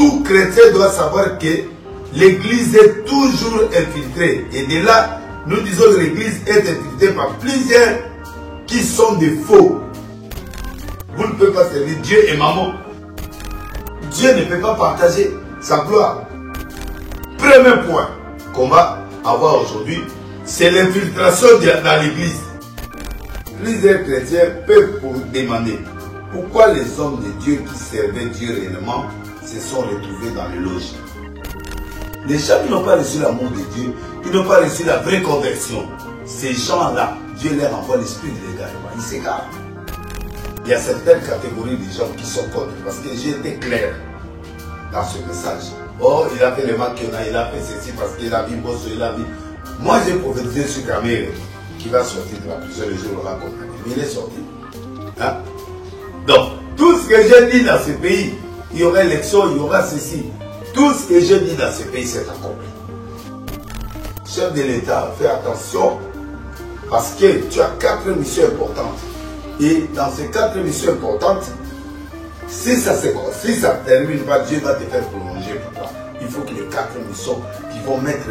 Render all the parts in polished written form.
tout chrétien doit savoir que l'Église est toujours infiltrée. Et de là, nous disons que l'Église est infiltrée par plusieurs qui sont des faux. Vous ne pouvez pas servir Dieu et maman. Dieu ne peut pas partager sa gloire. Premier point qu'on va avoir aujourd'hui, c'est l'infiltration dans l'Église. Plusieurs chrétiens peuvent demander pourquoi les hommes de Dieu qui servaient Dieu réellement se sont retrouvés dans les loges. Les gens qui n'ont pas reçu l'amour de Dieu, qui n'ont pas reçu la vraie conversion, ces gens-là, Dieu leur envoie l'esprit de l'égarement. Ils s'égarent. Il y a certaines catégories de gens qui sont contre, parce que j'ai été clair dans ce message. Oh, il a fait le mal qu'il a, il a fait ceci parce qu'il a vu Bosso, il a vu. Moi, j'ai prophétisé sur Kamere qui va sortir de la prison le jour où on va condamner. Mais il est sorti. Hein? Donc, tout ce que j'ai dit dans ce pays, il y aura élection, il y aura ceci. Tout ce que j'ai dit dans ce pays s'est accompli. Chef de l'État, fais attention parce que tu as 4 missions importantes. Et dans ces 4 missions importantes, si ça ne termine pas, Dieu va te faire prolonger pour toi. Il faut que les 4 missions qui vont mettre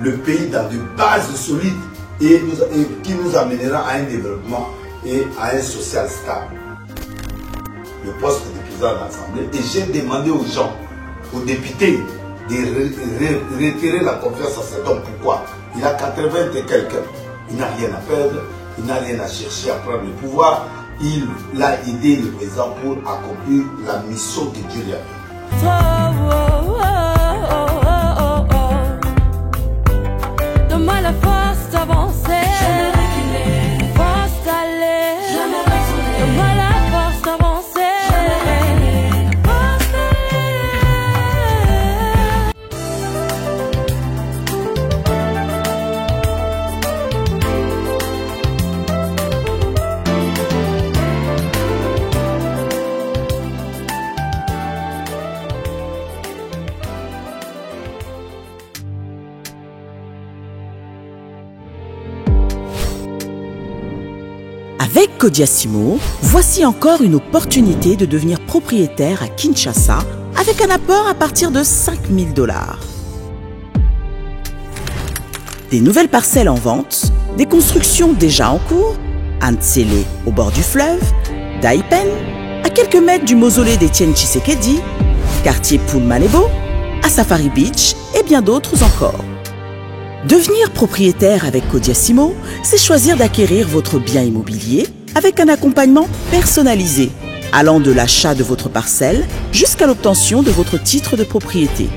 le pays dans de bases solides et qui nous amènera à un développement et à un social stable. Le poste de président de l'Assemblée. Et j'ai demandé aux gens, aux députés, de retirer la confiance à cet homme. Pourquoi? Il a 80 et quelques. Il n'a rien à perdre. Il n'a rien à chercher à prendre le pouvoir. Il a aidé le président pour accomplir la mission que Dieu lui a donnée. Donne-moi la force d'avancer. Jamais reculer. Force d'aller. Jamais retourner. Donne-moi la force d'avancer. Jamais reculer. Force Avec Kodiasimo, voici encore une opportunité de devenir propriétaire à Kinshasa avec un apport à partir de 5 000 $. Des nouvelles parcelles en vente, des constructions déjà en cours, à Ntsele au bord du fleuve, Daipen, à quelques mètres du mausolée d'Étienne Tshisekedi, quartier Poulmalebo, à Safari Beach et bien d'autres encore. Devenir propriétaire avec Kodiasimo, c'est choisir d'acquérir votre bien immobilier avec un accompagnement personnalisé, allant de l'achat de votre parcelle jusqu'à l'obtention de votre titre de propriété.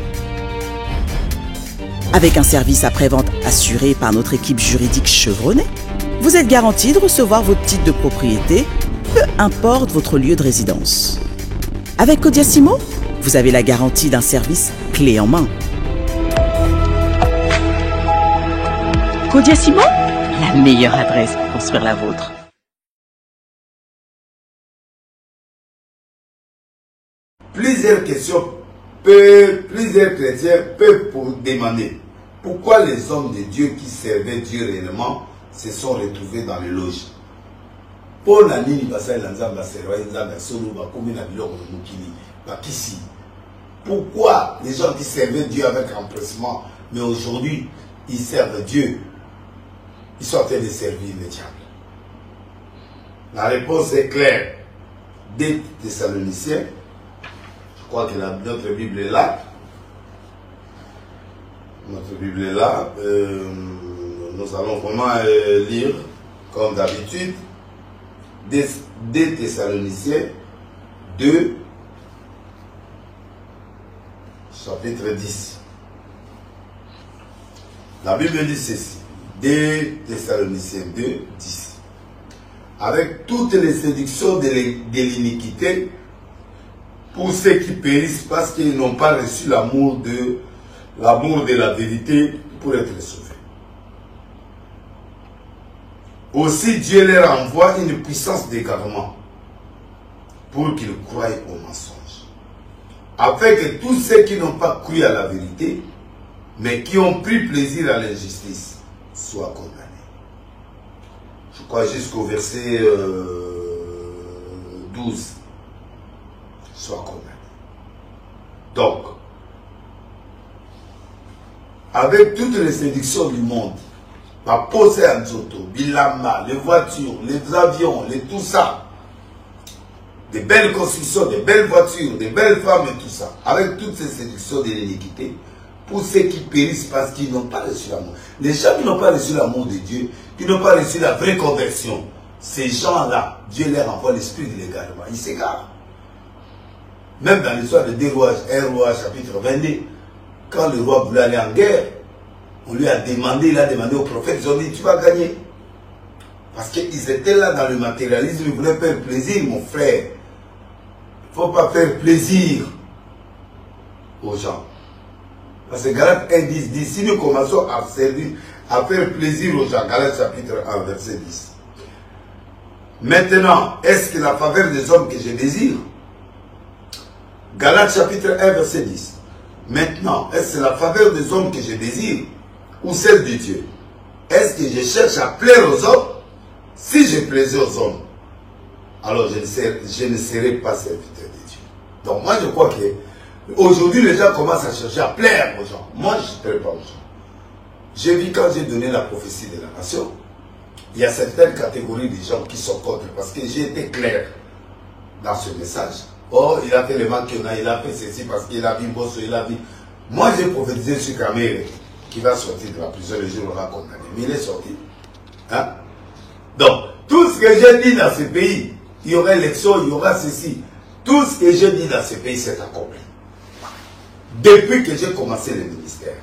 Avec un service après-vente assuré par notre équipe juridique chevronnée, vous êtes garanti de recevoir votre titre de propriété, peu importe votre lieu de résidence. Avec Kodiasimo, vous avez la garantie d'un service clé en main. Kodiasimo, la meilleure adresse pour construire la vôtre. Plusieurs questions, plusieurs chrétiens peuvent demander pourquoi les hommes de Dieu qui servaient Dieu réellement se sont retrouvés dans les loges. Pourquoi les gens qui servaient Dieu avec empressement, mais aujourd'hui ils servent Dieu? Ils sont en train de servir le diable. La réponse est claire. Des Thessaloniciens, je crois que notre Bible est là. Notre Bible est là. Nous allons vraiment lire, comme d'habitude, des Thessaloniciens 2, chapitre 10. La Bible dit ceci. Des Thessaloniciens 2, 10. Avec toutes les séductions de l'iniquité, pour ceux qui périssent parce qu'ils n'ont pas reçu l'amour de la vérité pour être sauvés. Aussi Dieu leur envoie une puissance d'égarement pour qu'ils croient au mensonge. Afin que tous ceux qui n'ont pas cru à la vérité, mais qui ont pris plaisir à l'injustice, soient condamnés. Je crois jusqu'au verset 12. soit condamné. Donc, avec toutes les séductions du monde, ma posée en Zoto, Bilama, les voitures, les avions, tout ça, des belles constructions, des belles voitures, des belles femmes et tout ça, avec toutes ces séductions de l'iniquité, pour ceux qui périssent parce qu'ils n'ont pas reçu l'amour. Les gens qui n'ont pas reçu l'amour de Dieu, qui n'ont pas reçu la vraie conversion, ces gens-là, Dieu leur envoie l'esprit de l'égarement. Ils s'égarent. Même dans l'histoire de 2 rois, 1 roi chapitre 22, quand le roi voulait aller en guerre, on lui a demandé, il a demandé au prophète, ils ont dit, tu vas gagner. Parce qu'ils étaient là dans le matérialisme, ils voulaient faire plaisir, mon frère. Il ne faut pas faire plaisir aux gens. Parce que Galates 1, 10 dit, si nous commençons à servir, à faire plaisir aux gens, Galates chapitre 1, verset 10. Maintenant, est-ce que la faveur des hommes que je désire? Galates chapitre 1, verset 10. Maintenant, est-ce que la faveur des hommes que je désire ou celle de Dieu? Est-ce que je cherche à plaire aux hommes? Si je plaisais aux hommes, alors je ne serai pas serviteur de Dieu. Donc moi je crois que aujourd'hui les gens commencent à chercher à plaire aux gens. Moi je ne plais pas aux gens. J'ai vu quand j'ai donné la prophétie de la nation, il y a certaines catégories de gens qui sont contre parce que j'ai été clair dans ce message. Oh, il a fait le mal qu'il a, il a fait ceci parce qu'il a vu Bosso, il a vu. Moi j'ai prophétisé sur Kamere qui va sortir de la prison le jour où on l'a condamné. Mais il est sorti. Hein? Donc, tout ce que j'ai dit dans ce pays, il y aura élection, il y aura ceci. Tout ce que j'ai dit dans ce pays s'est accompli. Depuis que j'ai commencé le ministère.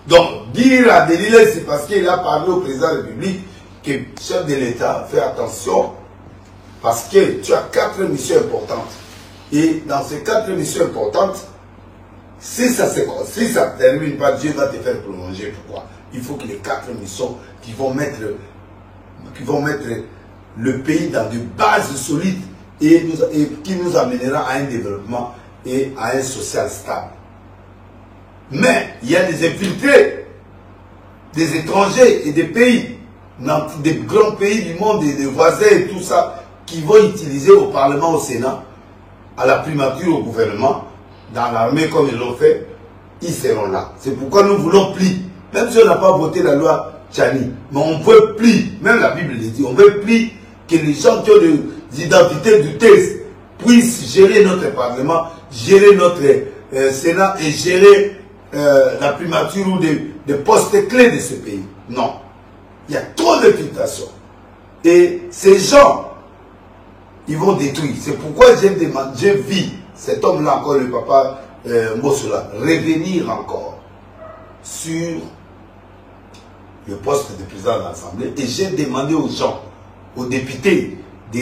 Donc, dire à Delilé, c'est parce qu'il a parlé au président de la République que chef de l'État, fais attention, parce que tu as 4 missions importantes. Et dans ces 4 missions importantes, si ça ne termine pas, Dieu va te faire prolonger. Pourquoi? Il faut que les 4 missions qui vont mettre le pays dans des bases solides et qui nous amènera à un développement et à un social stable. Mais il y a des infiltrés, des étrangers et des pays, des grands pays du monde et des voisins et tout ça, qui vont utiliser au Parlement, au Sénat, à la primature, au gouvernement, dans l'armée comme ils l'ont fait, ils seront là. C'est pourquoi nous voulons plus. Même si on n'a pas voté la loi Tchani, mais on ne veut plus, même la Bible le dit, on ne veut plus que les gens qui ont des identités douteuses puissent gérer notre Parlement, gérer notre Sénat et gérer la primature ou des postes clés de ce pays. Non. Il y a trop d'infiltration. Et ces gens, ils vont détruire. C'est pourquoi j'ai vu cet homme-là, encore le papa Mossola, revenir encore sur le poste de président de l'Assemblée. Et j'ai demandé aux gens, aux députés, de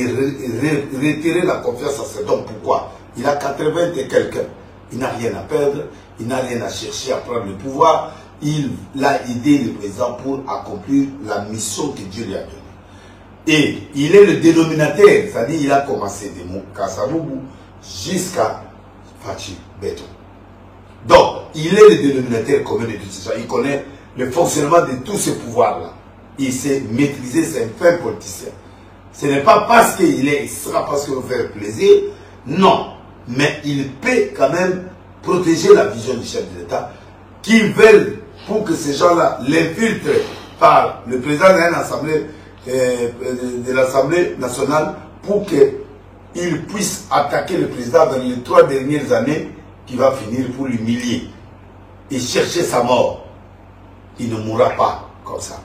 retirer la confiance à cet homme. Pourquoi? Il a 80 et quelqu'un. Il n'a rien à perdre. Il n'a rien à chercher à prendre le pouvoir. Il a aidé le président pour accomplir la mission que Dieu lui a donnée. Et il est le dénominateur, c'est-à-dire il a commencé de Kassaboubou jusqu'à Fachi Beton. Donc, il est le dénominateur commun de tous ces gens. Il connaît le fonctionnement de tous ces pouvoirs-là. Il sait maîtriser, c'est un fin politicien. Ce n'est pas parce qu'il sera parce qu'il veut faire plaisir, non. Mais il peut quand même protéger la vision du chef de l'État qui veulent pour que ces gens-là l'infiltrent par le président de l'Assemblée nationale pour qu'il puisse attaquer le président dans les 3 dernières années qui va finir pour l'humilier et chercher sa mort. Il ne mourra pas comme ça.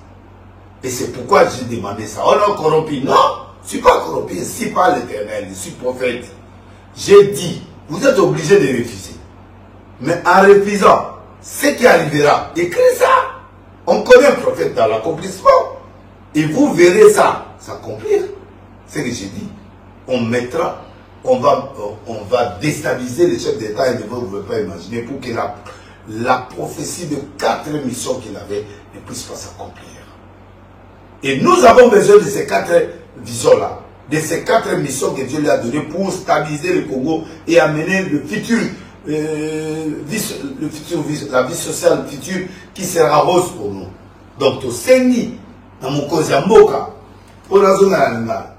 Et c'est pourquoi j'ai demandé ça. On est corrompu. Non, je ne suis pas corrompu. Je ne suis pas l'Éternel, je suis prophète. J'ai dit, vous êtes obligé de refuser. Mais en refusant, ce qui arrivera, écrivez ça. On connaît un prophète dans l'accomplissement. Et vous verrez ça s'accomplir. C'est ce que j'ai dit. On mettra, on va déstabiliser les chefs d'État et ne vous pouvez pas imaginer pour que la prophétie de 4 missions qu'il avait ne puisse pas s'accomplir. Et nous avons besoin de ces 4 visions-là, de ces 4 missions que Dieu lui a données pour stabiliser le Congo et amener le futur, la vie sociale future qui sera rose pour nous. Donc, au Séni, dans mon Kozamboka, pour la zone animale,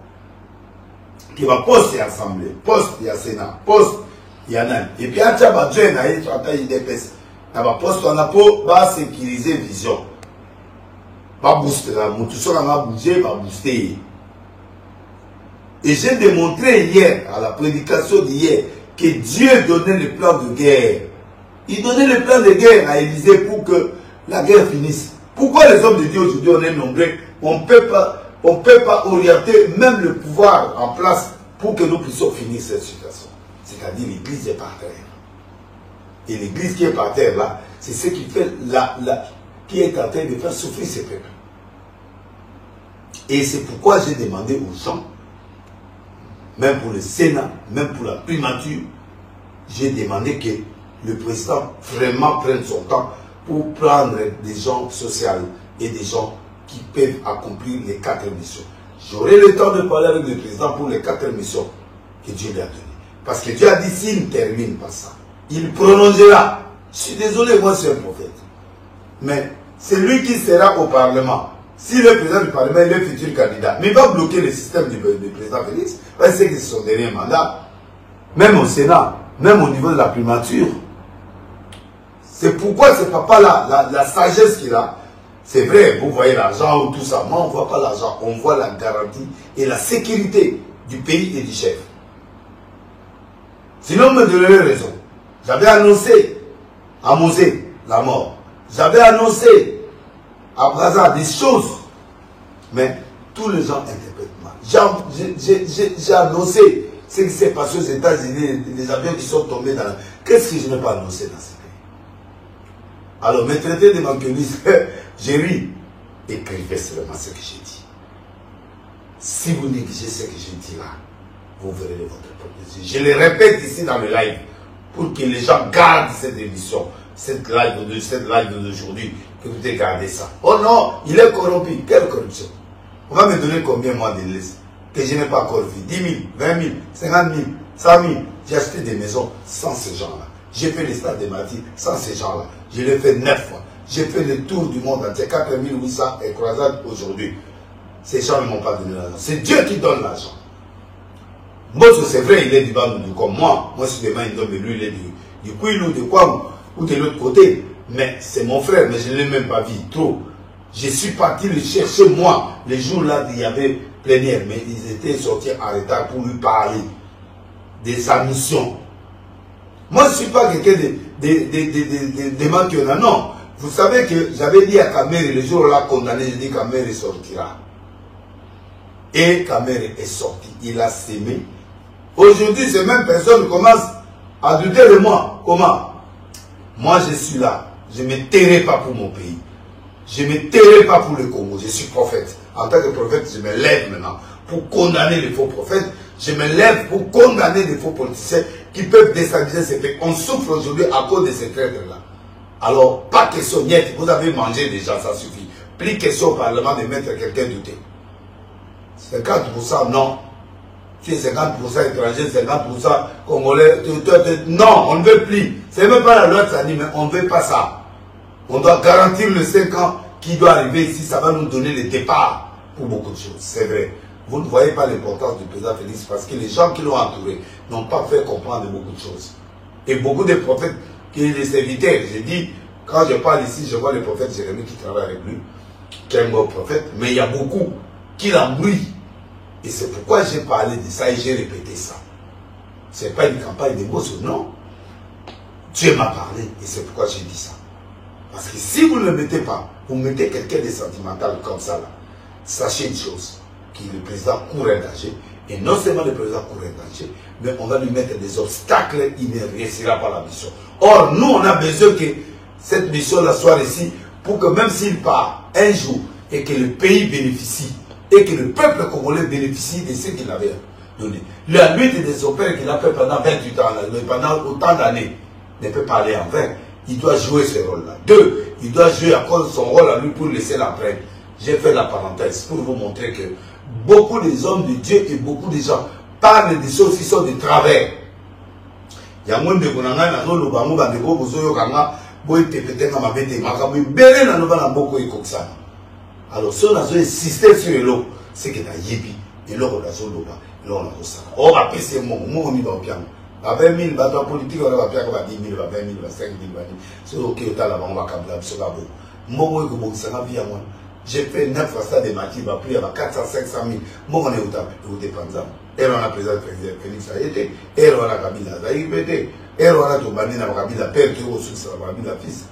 qui va poste et assemblée, poste et sénat, poste et anan. Et puis à tchaba joint na y soit IDPS. Na ba poste on a pour ba sécuriser vision. Ba booster la mutuso na bouger, ba booster. Et j'ai démontré hier à la prédication d'hier que Dieu donnait le plan de guerre. Il donnait le plan de guerre à Élysée pour que la guerre finisse. Pourquoi les hommes de Dieu aujourd'hui on est nombreux? On ne peut pas orienter même le pouvoir en place pour que nous puissions finir cette situation. C'est-à-dire l'église est par terre. Et l'église qui est par terre là, c'est ce qui fait qui est en train de faire souffrir ces peuples. Et c'est pourquoi j'ai demandé aux gens, même pour le Sénat, même pour la primature, j'ai demandé que le président vraiment prenne son temps pour prendre des gens sociaux et des gens qui peuvent accomplir les 4 missions. J'aurai le temps de parler avec le président pour les 4 missions que Dieu lui a données. Parce que Dieu a dit, s'il ne termine pas ça, il prolongera. Je suis désolé, moi je suis un prophète. Mais c'est lui qui sera au Parlement. Si le président du Parlement est le futur candidat, mais il va bloquer le système du président Félix, parce que c'est son dernier mandat, même au Sénat, même au niveau de la primature. C'est pourquoi ce papa-là, la sagesse qu'il a, c'est vrai, vous voyez l'argent ou tout ça. Moi, on ne voit pas l'argent, on voit la garantie et la sécurité du pays et du chef. Sinon, on me donnerait raison. J'avais annoncé à Mosée la mort. J'avais annoncé à Brazza des choses. Mais tous les gens interprètent mal. J'ai annoncé ce qui s'est passé aux États-Unis, les avions qui sont tombés dans la... Qu'est-ce que je n'ai pas annoncé dans ce pays? Alors, me traiter de manquioniste, j'ai ri. Écrivez seulement ce que j'ai dit. Si vous négligez ce que j'ai dit là, vous verrez votre propre yeux. Je le répète ici dans le live, pour que les gens gardent cette émission, cette live d'aujourd'hui, que vous ayez gardé ça. Oh non, il est corrompu. Quelle corruption? On va me donner combien moi de laisse que je n'ai pas encore vu? 10 000, 20 000, 50 000, 100 000. J'ai acheté des maisons sans ces gens-là. J'ai fait les stades de Mati sans ces gens-là. Je l'ai fait 9 fois. J'ai fait le tour du monde entier, 4800 et croisades aujourd'hui. Ces gens ne m'ont pas donné l'argent. C'est Dieu qui donne l'argent. Moi, c'est vrai, il est du Bandou comme moi. Moi, si demain il donne, lui, il est du Kouilou, de Kwam, ou de l'autre côté. Mais c'est mon frère, mais je ne l'ai même pas vu trop. Je suis parti le chercher, moi. Les jours là, il y avait plénière, mais ils étaient sortis en retard pour lui parler de sa mission. Moi, je ne suis pas quelqu'un de manquant. Non. Vous savez que j'avais dit à Kamere, le jour où on l'a condamné, j'ai dit Kamere sortira. Et Kamere est sorti. Il a sémé. Aujourd'hui, ces mêmes personnes commencent à douter de moi. Comment? Moi, je suis là. Je ne me tairai pas pour mon pays. Je ne me tairai pas pour le Congo. Je suis prophète. En tant que prophète, je me lève maintenant pour condamner les faux prophètes. Je me lève pour condamner les faux politiciens qui peuvent déstabiliser ces pays. On souffre aujourd'hui à cause de ces traîtres-là. Alors, pas question, niet, vous avez mangé déjà, ça suffit. Plus question au Parlement de mettre quelqu'un douté. 50%, non. Tu es 50% étranger, 50% congolais. Non, on ne veut plus. C'est même pas la loi de Sani, mais on ne veut pas ça. On doit garantir le 5 ans qui doit arriver ici. Ça va nous donner le départ pour beaucoup de choses. C'est vrai. Vous ne voyez pas l'importance du président Félix parce que les gens qui l'ont entouré n'ont pas fait comprendre beaucoup de choses. Et beaucoup de prophètes qui les serviteurs, j'ai dit, quand je parle ici, je vois le prophète Jérémie qui travaille avec lui, qui est un bon prophète, mais il y a beaucoup qui l'embrouillent. Et c'est pourquoi j'ai parlé de ça et j'ai répété ça. Ce n'est pas une campagne de mots, non. Dieu m'a parlé et c'est pourquoi j'ai dit ça. Parce que si vous ne le mettez pas, vous mettez quelqu'un de sentimental comme ça là, sachez une chose, que le président court un danger, et non seulement le président court un danger, mais on va lui mettre des obstacles, il ne réussira pas la mission. Or, nous, on a besoin que cette mission-là soit réussie pour que même s'il part un jour et que le pays bénéficie, et que le peuple congolais bénéficie de ce qu'il avait donné. La lutte des opères qu'il a fait pendant 28 ans, pendant autant d'années, ne peut pas aller en vain. Il doit jouer ce rôle-là. 2, il doit jouer à cause de son rôle à lui pour laisser l'empreinte. J'ai fait la parenthèse pour vous montrer que beaucoup des hommes de Dieu et beaucoup de gens parlent des choses qui sont de travers. Il y a moins de gens qui alors, si on a insisté sur l'eau, c'est que tu as yébi. Et l'eau, on a zoloba. Là, on a tout ça. On va passer mon on va bien. À 20 000, la politique, on va bien, on va 10 000, 20 000, 25 000, c'est ok, on va câbler, c'est pas bon. Moi, ça va bien, moi. J'ai fait 9 fois de maquis, va plus, il y a 400, 500 000. Moi, on est au dépendant. Et on a président Félix Ayete, et on a Kabila Zaïbete, et on a Toubani, on a Kabila père, qui est au sous, on a Kabila fils.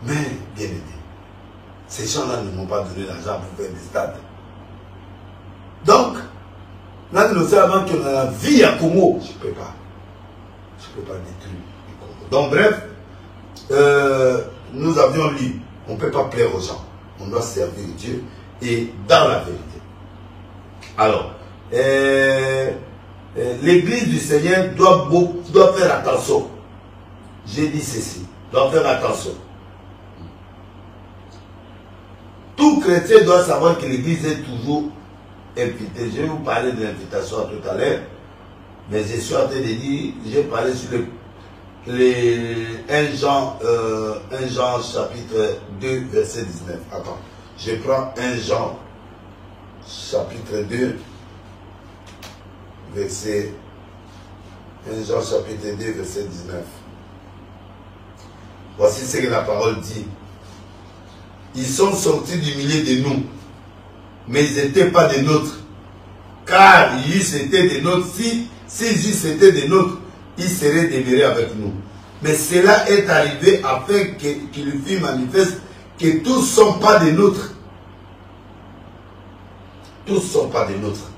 Mais, bien aidé, ces gens-là ne m'ont pas donné l'argent pour faire des stades. Donc, là, nous savons qu'on a la vie à Congo. Je ne peux pas. Je ne peux pas détruire le Congo. Donc, bref, nous avions lu, on ne peut pas plaire aux gens. On doit servir Dieu et dans la vérité. Alors, l'église du Seigneur doit faire attention. J'ai dit ceci, doit faire attention. Tout chrétien doit savoir que l'église est toujours invitée. Je vais vous parler de l'invitation tout à l'heure, mais je suis en train de dire, j'ai parlé sur 1 Jean chapitre 2 verset 19. Attends, je prends 1 Jean chapitre 2 verset 1 Jean chapitre 2 verset 19. Voici ce que la parole dit. Ils sont sortis du milieu de nous, mais ils n'étaient pas des nôtres. Car ils eussent été des nôtres, s'ils eussent été des nôtres, ils seraient demeurés avec nous. Mais cela est arrivé afin qu'il fût manifeste que tous ne sont pas des nôtres. Tous ne sont pas des nôtres.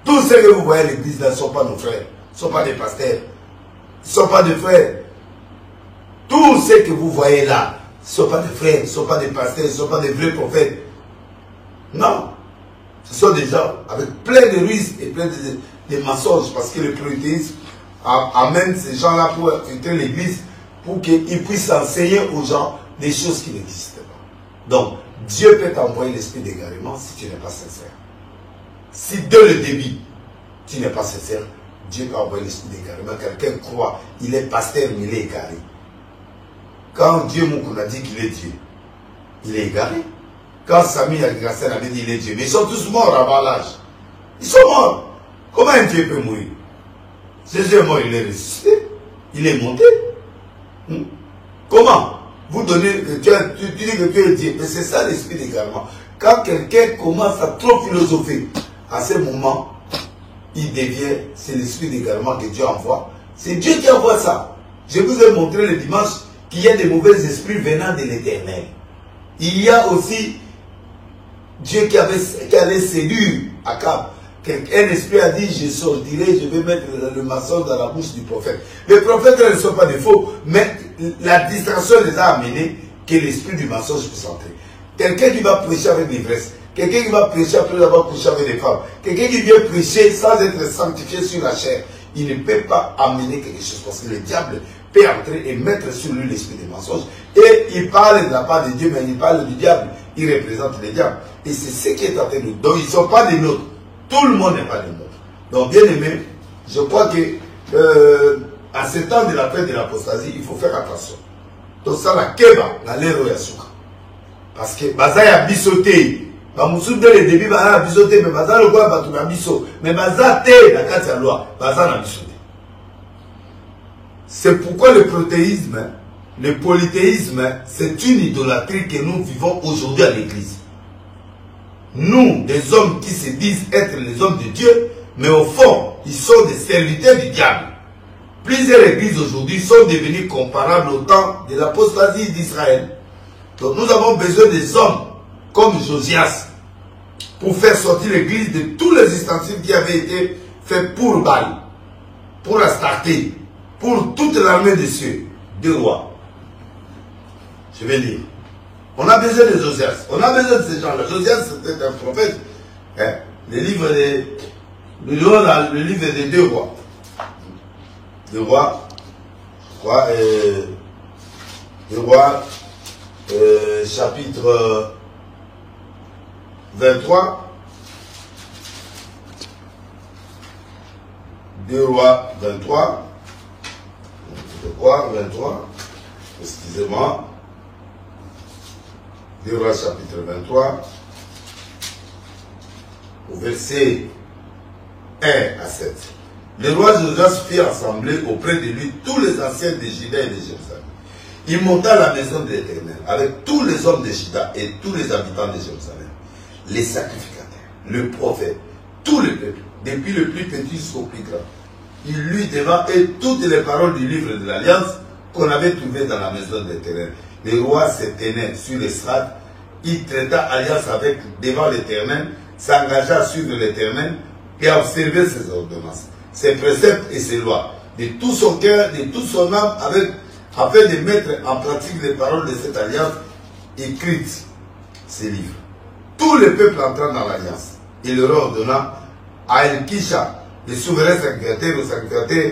Tous ceux que vous voyez à l'église là ne sont pas nos frères, ne sont pas des pasteurs, ne sont pas des frères. Tous ceux que vous voyez là ne sont pas des frères, ne sont pas des pasteurs, ne sont pas des vrais prophètes. Non. Ce sont des gens avec plein de ruses et plein de mensonges parce que le polythéisme amène ces gens-là pour infiltrer l'église pour qu'ils puissent enseigner aux gens des choses qui n'existent pas. Donc, Dieu peut t'envoyer l'esprit d'égarement si tu n'es pas sincère. Si dès le début, tu n'es pas sincère, Dieu peut envoyer l'esprit d'égarement. Quelqu'un croit, il est pasteur, mais il est égaré. Quand Dieu nous a dit qu'il est Dieu, il est égaré. Quand Samy Agassan avait dit qu'il est Dieu, mais ils sont tous morts avant l'âge. Ils sont morts. Comment un Dieu peut mourir? Jésus est mort, il est ressuscité. Il est monté. Comment? Vous donnez que tu dis que tu es Dieu. Mais c'est ça l'esprit d'égarement. Quand quelqu'un commence à trop philosopher, à ce moment, il devient, c'est l'esprit d'égarement que Dieu envoie. C'est Dieu qui envoie ça. Je vous ai montré le dimanche qu'il y a des mauvais esprits venant de l'Éternel. Il y a aussi Dieu qui allait séduire Akab. Un esprit a dit, je sortirai, je vais mettre le mensonge dans la bouche du prophète. Les prophètes ne sont pas des faux, mais la distraction les a amenés que l'esprit du mensonge puisse entrer. Quelqu'un qui va prêcher avec l'ivresse, quelqu'un qui va prêcher après avoir couché avec des femmes, quelqu'un qui vient prêcher sans être sanctifié sur la chair, il ne peut pas amener quelque chose parce que le diable peut entrer et mettre sur lui l'esprit des mensonges. Et il parle de la part de Dieu, mais il parle du diable. Il représente le diable. Et c'est ce qui est en train de nous. Donc ils ne sont pas des nôtres. Tout le monde n'est pas des nôtres. Donc bien aimé, je crois que à ce temps de la fin de l'apostasie, il faut faire attention. Donc ça, la keba, la lèvre yasuka. Parce que baza ya bisoté. Bamusu dès le début, baza ya bisoté, mais baza le quoi, batu na biso. Mais baza te, la kati ya loi, baza na bisoté. C'est pourquoi le prothéisme, le polythéisme, c'est une idolâtrie que nous vivons aujourd'hui à l'église. Nous, des hommes qui se disent être les hommes de Dieu, mais au fond, ils sont des serviteurs du diable. Plusieurs églises aujourd'hui sont devenues comparables au temps de l'apostasie d'Israël. Donc nous avons besoin des hommes comme Josias pour faire sortir l'église de tous les ustensiles qui avaient été faits pour Baal, pour Astarté, pour toute l'armée des cieux, deux rois. Je vais lire. On a besoin de Josias. On a besoin de ces gens-là. Josias, c'était un prophète. Hein? Le livre des deux rois. Deux rois, je crois, deux rois, chapitre 23. Deux rois 23. Deux rois 23. Excusez-moi. 2 Rois chapitre 23, au verset 1 à 7. Le roi Josias fit assembler auprès de lui tous les anciens de Juda et de Jérusalem. Il monta à la maison de l'Éternel avec tous les hommes de Juda et tous les habitants de Jérusalem, les sacrificateurs, le prophète, tout le peuple, depuis le plus petit jusqu'au plus grand. Il lui devant et toutes les paroles du livre de l'Alliance qu'on avait trouvé dans la maison de l'Éternel. Le roi se tenait sur l'estrade, il traita alliance avec devant l'Éternel, s'engagea à suivre l'Éternel et à observer ses ordonnances, ses préceptes et ses lois, de tout son cœur, de toute son âme, afin de mettre en pratique les paroles de cette alliance écrite, ces livres. Tout le peuple entra dans l'alliance. Il leur ordonna à Elkisha, le souverain sacrificateur, au sacrificateur,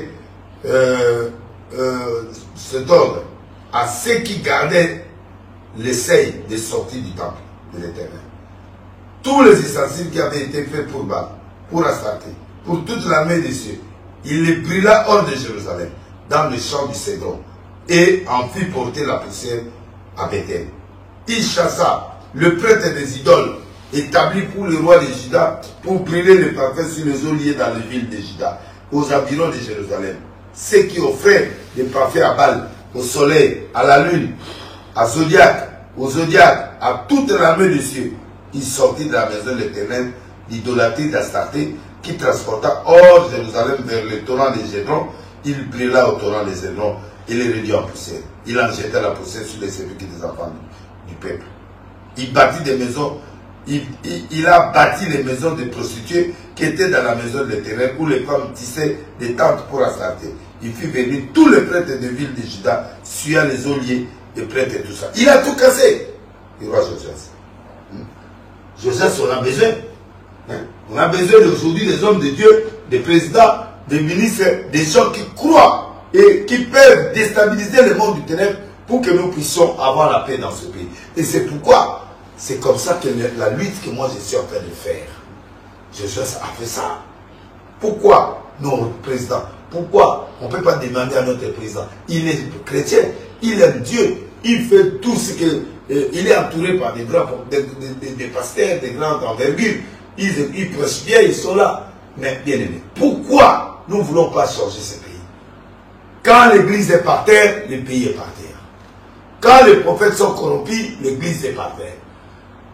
cet ordre, à ceux qui gardaient les seuils de sortie du temple de l'Éternel. Tous les ustensiles qui avaient été faits pour Baal, pour Astarté, pour toute l'armée des cieux, il les brûla hors de Jérusalem, dans le champ du Cédron, et en fit porter la poussière à Bethel. Il chassa le prêtre des idoles, établi pour le roi de Juda, pour brûler les parfums sur les eaux liées dans les villes de Juda, aux environs de Jérusalem. Ceux qui offraient des parfums à Baal, au soleil, à la lune, à Zodiac, au Zodiac, à toute l'armée des cieux, il sortit de la maison de l'Éternel l'idolâtrie d'Astarté, qui transporta hors Jérusalem vers le torrent des Gédrons. Il brûla au torrent des Gédrons et les réduit en poussière. Il en jeta la poussière sur les sépulcres des enfants du peuple. Il bâtit des maisons. Il a bâti les maisons des prostituées qui étaient dans la maison de l'Éternel, où les femmes tissaient des tentes pour Astarté. Il fit venir tous les prêtres des villes de Juda, suivant les oliers, les prêtres et tout ça. Il a tout cassé, le roi Josias. Josias, on a besoin. On a besoin d'aujourd'hui des hommes de Dieu, des présidents, des ministres, des gens qui croient et qui peuvent déstabiliser le monde du ténèbre pour que nous puissions avoir la paix dans ce pays. Et c'est pourquoi, c'est comme ça que la lutte que moi je suis en train de faire. Josias a fait ça. Pourquoi nos présidents? Pourquoi on ne peut pas demander à notre président? Il est chrétien, il aime Dieu, il fait tout ce que... il est entouré par des grands des pasteurs, des grandes envergures. Ils prêchent bien, ils sont là. Mais bien aimé, pourquoi nous ne voulons pas changer ce pays? Quand l'église est par terre, le pays est par terre. Quand les prophètes sont corrompus, l'église est par terre.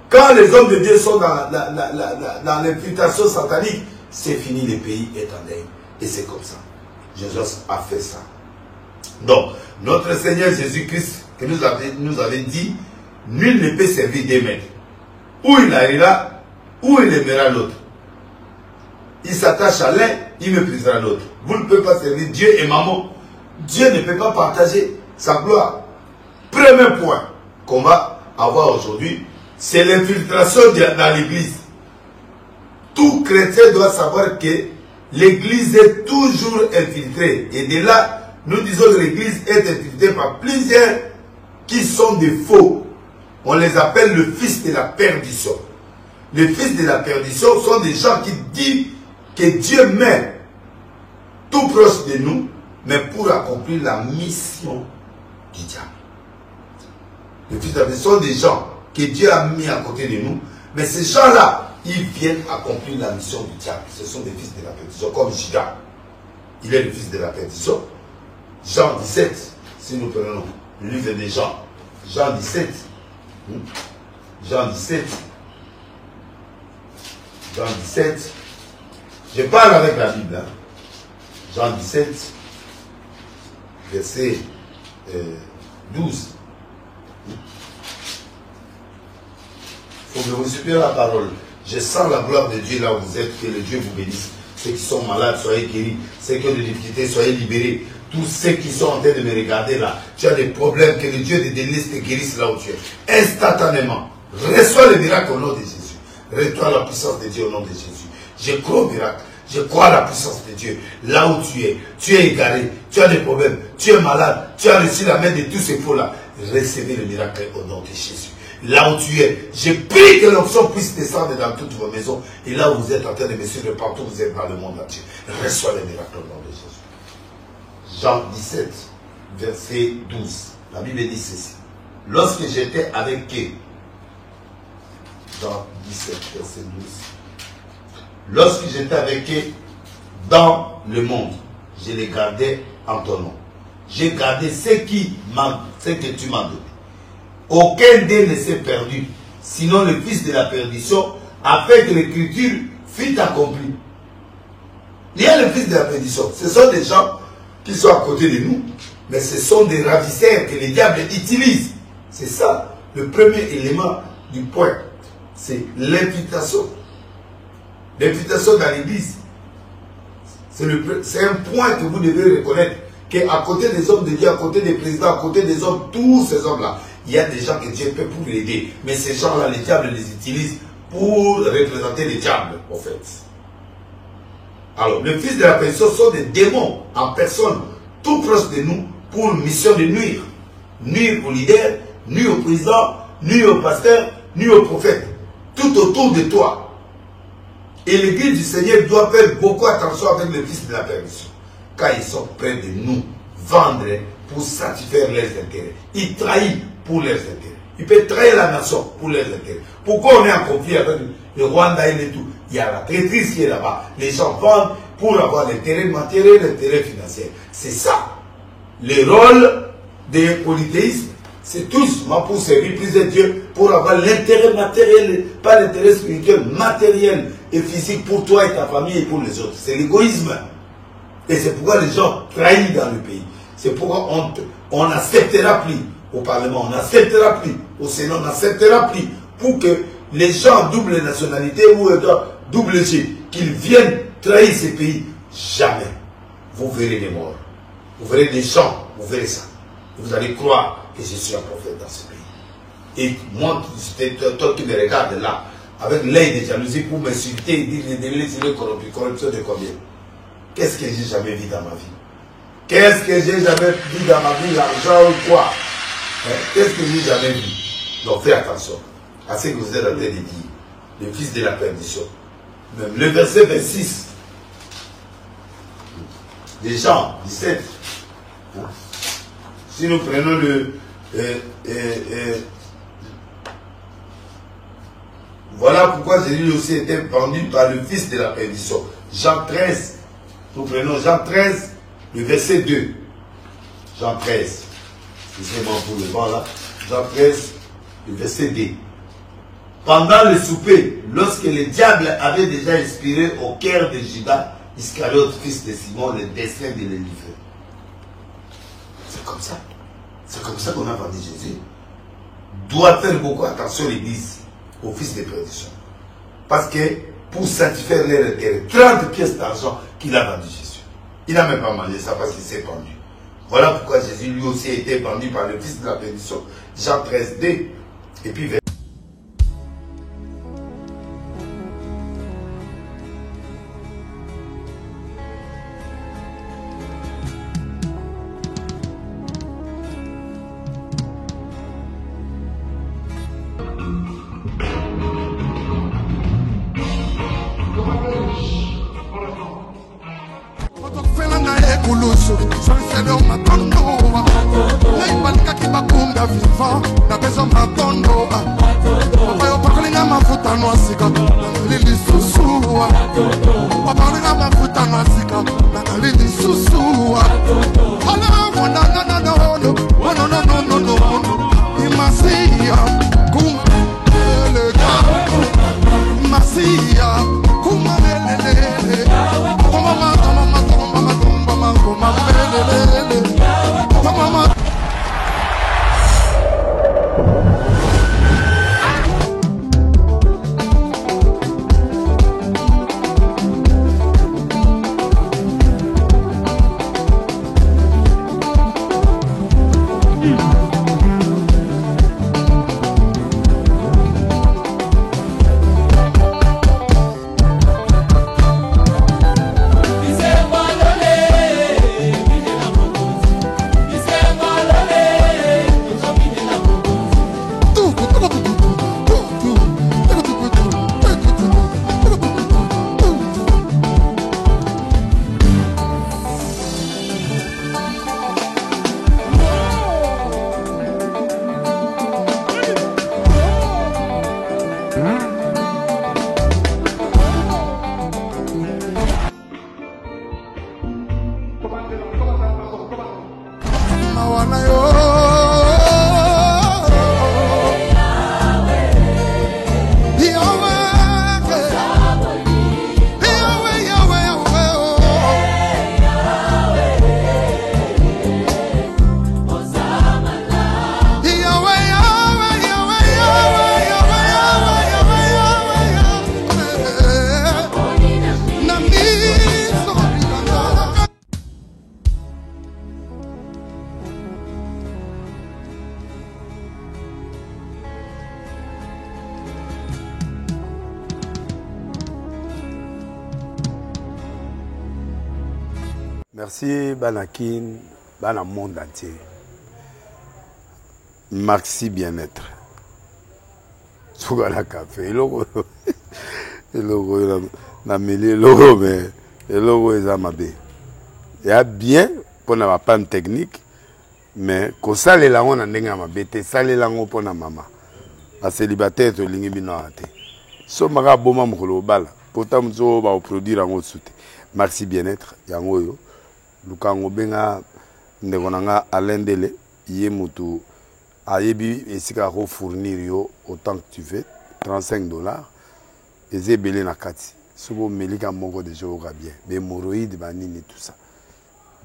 Quand les hommes de Dieu sont dans l'infiltration satanique, c'est fini, le pays est en deuil. Et c'est comme ça. Jésus a fait ça. Donc, notre Seigneur Jésus-Christ, que nous avait dit, nul ne peut servir deux maîtres. Ou il haïra, ou il aimera l'autre. Il s'attache à l'un, il méprisera l'autre. Vous ne pouvez pas servir Dieu et maman. Dieu ne peut pas partager sa gloire. Premier point qu'on va avoir aujourd'hui, c'est l'infiltration dans l'église. Tout chrétien doit savoir que l'église est toujours infiltrée. Et de là, nous disons que l'église est infiltrée par plusieurs qui sont des faux. On les appelle le fils de la perdition. Les fils de la perdition sont des gens qui disent que Dieu met tout proche de nous, mais pour accomplir la mission du diable. Les fils de la perdition sont des gens que Dieu a mis à côté de nous, mais ces gens-là, ils viennent accomplir la mission du diable. Ce sont des fils de la perdition, comme Judas. Il est le fils de la perdition. Jean 17, si nous prenons le livre de Jean, Jean 17, Jean 17, Jean 17, je parle avec la Bible, hein. Jean 17, verset 12. Il faut que vous receviez la parole. Je sens la gloire de Dieu là où vous êtes, que le Dieu vous bénisse. Ceux qui sont malades, soyez guéris. Ceux qui ont des difficultés, soyez libérés. Tous ceux qui sont en train de me regarder là, tu as des problèmes, que le Dieu de délices te guérisse là où tu es. Instantanément. Reçois le miracle au nom de Jésus. Reçois la puissance de Dieu au nom de Jésus. Je crois au miracle. Je crois à la puissance de Dieu. Là où tu es égaré, tu as des problèmes, tu es malade, tu as reçu la main de tous ces faux-là. Recevez le miracle au nom de Jésus. Là où tu es, je prie que l'onction puisse descendre dans toutes vos maisons. Et là où vous êtes en train de me suivre, partout où vous êtes dans le monde entier, reçois le miracle au nom de Jésus. Jean 17, verset 12. La Bible dit ceci. Lorsque j'étais avec eux, Jean 17, verset 12. Lorsque j'étais avec eux, dans le monde, je les gardais en ton nom. J'ai gardé ce que tu m'as donné. Aucun d'eux ne s'est perdu, sinon le fils de la perdition, afin que l'écriture fût accomplie. Il y a le fils de la perdition. Ce sont des gens qui sont à côté de nous, mais ce sont des ravisseurs que les diables utilisent. C'est ça, le premier élément du point. C'est l'invitation. L'invitation dans l'église. C'est un point que vous devez reconnaître. Qu'à côté des hommes de Dieu, à côté des présidents, à côté des hommes, tous ces hommes-là, il y a des gens que Dieu peut pour l'aider. Mais ces gens-là, les diables les utilisent pour représenter les diables, en fait. Alors, le fils de la perdition sont des démons en personne, tout proche de nous, pour une mission de nuire. Nuire aux leaders, nuire aux présidents, nuire aux pasteurs, nuire aux prophètes. Tout autour de toi. Et l'église du Seigneur doit faire beaucoup attention avec le fils de la perdition. Quand ils sont près de nous, vendre pour satisfaire leurs intérêts. Ils trahissent pour leurs intérêts. Ils peuvent trahir la nation pour leurs intérêts. Pourquoi on est en conflit avec le Rwanda et tout? Il y a la traîtrise qui est là-bas. Les gens vendent pour avoir l'intérêt matériel, l'intérêt financier. C'est ça. Le rôle des polythéistes, c'est tous pour servir plus de Dieu, pour avoir l'intérêt matériel, pas l'intérêt spirituel, matériel et physique pour toi et ta famille et pour les autres. C'est l'égoïsme. Et c'est pourquoi les gens trahissent dans le pays. C'est pourquoi on n'acceptera plus au Parlement, on n'acceptera plus au Sénat, on n'acceptera plus pour que les gens double nationalité ou double G, qu'ils viennent trahir ces pays. Jamais. Vous verrez des morts. Vous verrez des gens. Vous verrez ça. Et vous allez croire que je suis un prophète dans ce pays. Et moi, toi qui me regardes là, avec l'œil de jalousie pour m'insulter et dire les corrompus, corruption de combien? Qu'est-ce que j'ai jamais vu dans ma vie? Qu'est-ce que j'ai jamais vu dans ma vie, l'argent ou quoi? Qu'est-ce que j'ai jamais vu? Donc faites attention à ce que vous êtes en train de dire. Le fils de la perdition. Même le verset 26. Des Jean 17. Si nous prenons le... voilà pourquoi Jésus aussi était vendu par le fils de la perdition. Jean 13. Nous prenons Jean 13, le verset 2. Jean 13. Excusez-moi pour le vent là. Jean 13, le verset 2. Pendant le souper, lorsque le diable avait déjà inspiré au cœur de Judas Iscariote, fils de Simon, le dessein de le livrer. C'est comme ça. C'est comme ça qu'on a vendu Jésus. Doit faire beaucoup attention l'église au fils de perdition. Parce que pour satisfaire leur intérêt, 30 pièces d'argent qu'il a vendu Jésus. Il n'a même pas mangé ça parce qu'il s'est pendu. Voilà pourquoi Jésus lui aussi a été vendu par le fils de la perdition. Jean 13, 2. Et puis mawana yo. Merci Banakin, Bana monde entier. Merci bien-être. Sougala café, logo na mêlé logo mais logo est amabé. Il y a bien pour la panne technique mais ko sale la on ndenga mabete sale la ngo pour na mama. A célibataire to lingi bino ate. So maka boma mukolo bala. Pourtant mzo ba produire ngo soute. Merci bien-être yango yo. Lukango benga ndekonanga alendele yé mutu ayebi esika ko fournir yo autant que tu veux $35 ezebele na kati sobo melika moko de jour bien bémoroïde banini tout ça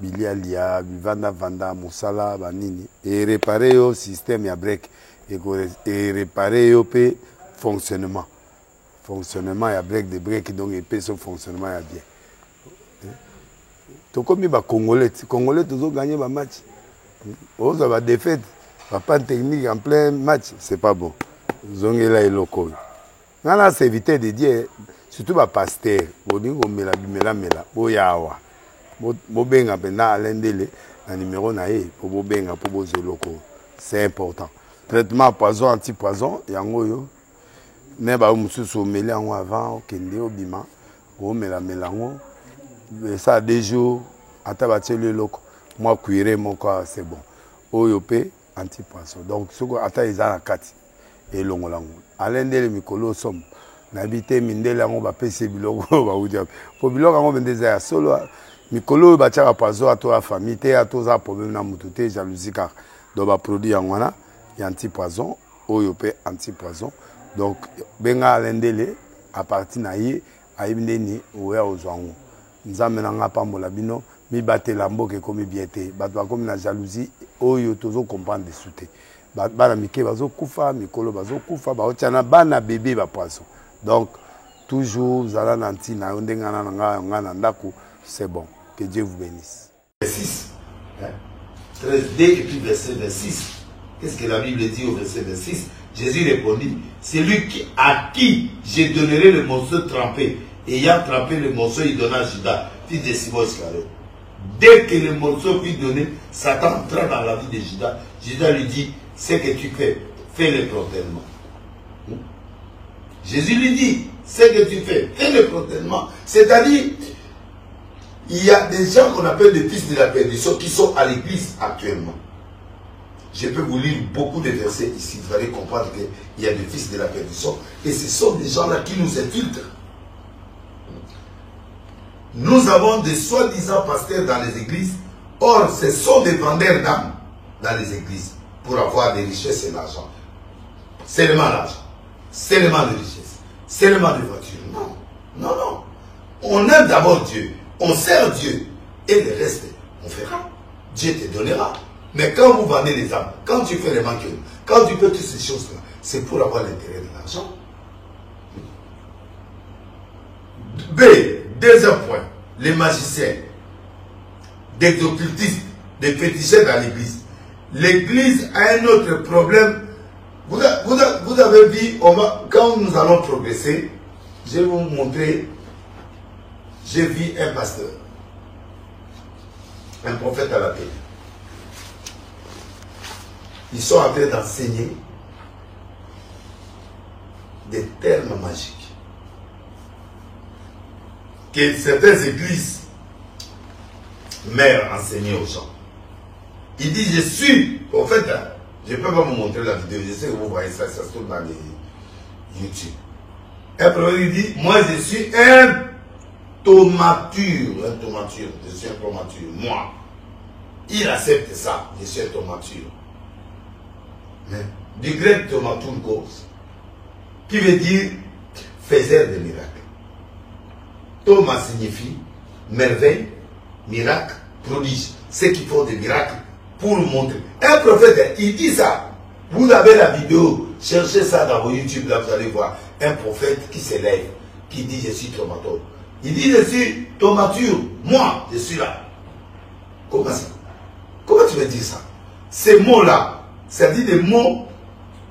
bilialia vanda musala banini et réparer yo système ya break et réparer yo pe fonctionnement ya break de break donc et pe son fonctionnement ya bien. Tokomi ba Congolais toujours gagner ba match. On va défaite, pas de technique en plein match, c'est pas bon. Zongela et loko. Nana c'est éviter de dire surtout ba pasteur, boningo mela boyawa. Bo benga pena alendele na numéro na e pour bo benga pour bo loko. C'est important. Traitement poison anti-poison yango yo. Ne ba mususu meli yango avant okende obima, o mela ngo. Ça des jours à tabater le loco moi cuire mon corps c'est bon oyopé anti-poisson donc ce que ata izana kati et longolango alendele mikolo som nabité mindela ngo ba pese biloko ba udia po biloko ngo bendeza ya solo mikolo ba tchaka poisson à toi famille te à toi problème na mututé jalousie car do ba produit ngwana ya anti-poisson oyopé anti-poisson donc benga alendele à partir na yi ayibindeni oya ozwango nzambe nanga pambola bino mi batela mboke komi biete bato bakomi na jalousie oyo tozo comprendre de souté bana mike bazo kufa mikolo bazo kufa baotiana bana bébé ba poisson donc toujours zala nanti na ndengana nga na ndako c'est bon que Dieu vous bénisse. 6 13d et puis verset 26. Qu'est-ce que la Bible dit au verset 26? Jésus répondit, c'est lui à qui je donnerai le morceau trempé. Ayant trempé le morceau, il donna à Judas, fils de Simon Iscariote. Dès que le morceau fut donné, Satan entra dans la vie de Judas. Judas lui dit, ce que tu fais, fais-le promptement. Jésus lui dit, ce que tu fais, fais-le promptement. C'est-à-dire, il y a des gens qu'on appelle des fils de la perdition qui sont à l'église actuellement. Je peux vous lire beaucoup de versets ici, vous allez comprendre qu'il y a des fils de la perdition. Et ce sont des gens-là qui nous infiltrent. Nous avons des soi-disant pasteurs dans les églises. Or, ce sont des vendeurs d'âmes dans les églises pour avoir des richesses et l'argent. Seulement l'argent. Seulement de richesses. Seulement de voitures. Non. Non, non. On aime d'abord Dieu. On sert Dieu. Et le reste, on fera. Dieu te donnera. Mais quand vous vendez les âmes, quand tu fais les manquements, quand tu fais toutes ces choses-là, c'est pour avoir l'intérêt de l'argent. B. Deuxième point, les magiciens, des occultistes, des fétichistes dans l'église. L'église a un autre problème. Vous avez vu, quand nous allons progresser, je vais vous montrer, j'ai vu un pasteur, un prophète à la télé. Ils sont en train d'enseigner des termes magiques que certaines églises mères enseignaient aux gens. Il dit, je suis prophète. Je ne peux pas vous montrer la vidéo, je sais que vous voyez ça, ça se trouve dans les YouTube. Un prophète, il dit, moi je suis un thaumaturge, je suis un thaumaturge, moi. il accepte ça, je suis Thaumaturge. Du grec Thaumaturgos, qui veut dire faiseur de miracles. Thomas signifie merveille, miracle, prodige. Ceux qui font des miracles pour montrer. Un prophète, il dit ça. Vous avez la vidéo, cherchez ça dans vos YouTube, là vous allez voir. Un prophète qui s'élève, qui dit je suis thaumaturge. Il dit je suis thaumaturge, moi je suis là. Comment ça? Comment tu veux dire ça? Ces mots-là, ça dit des mots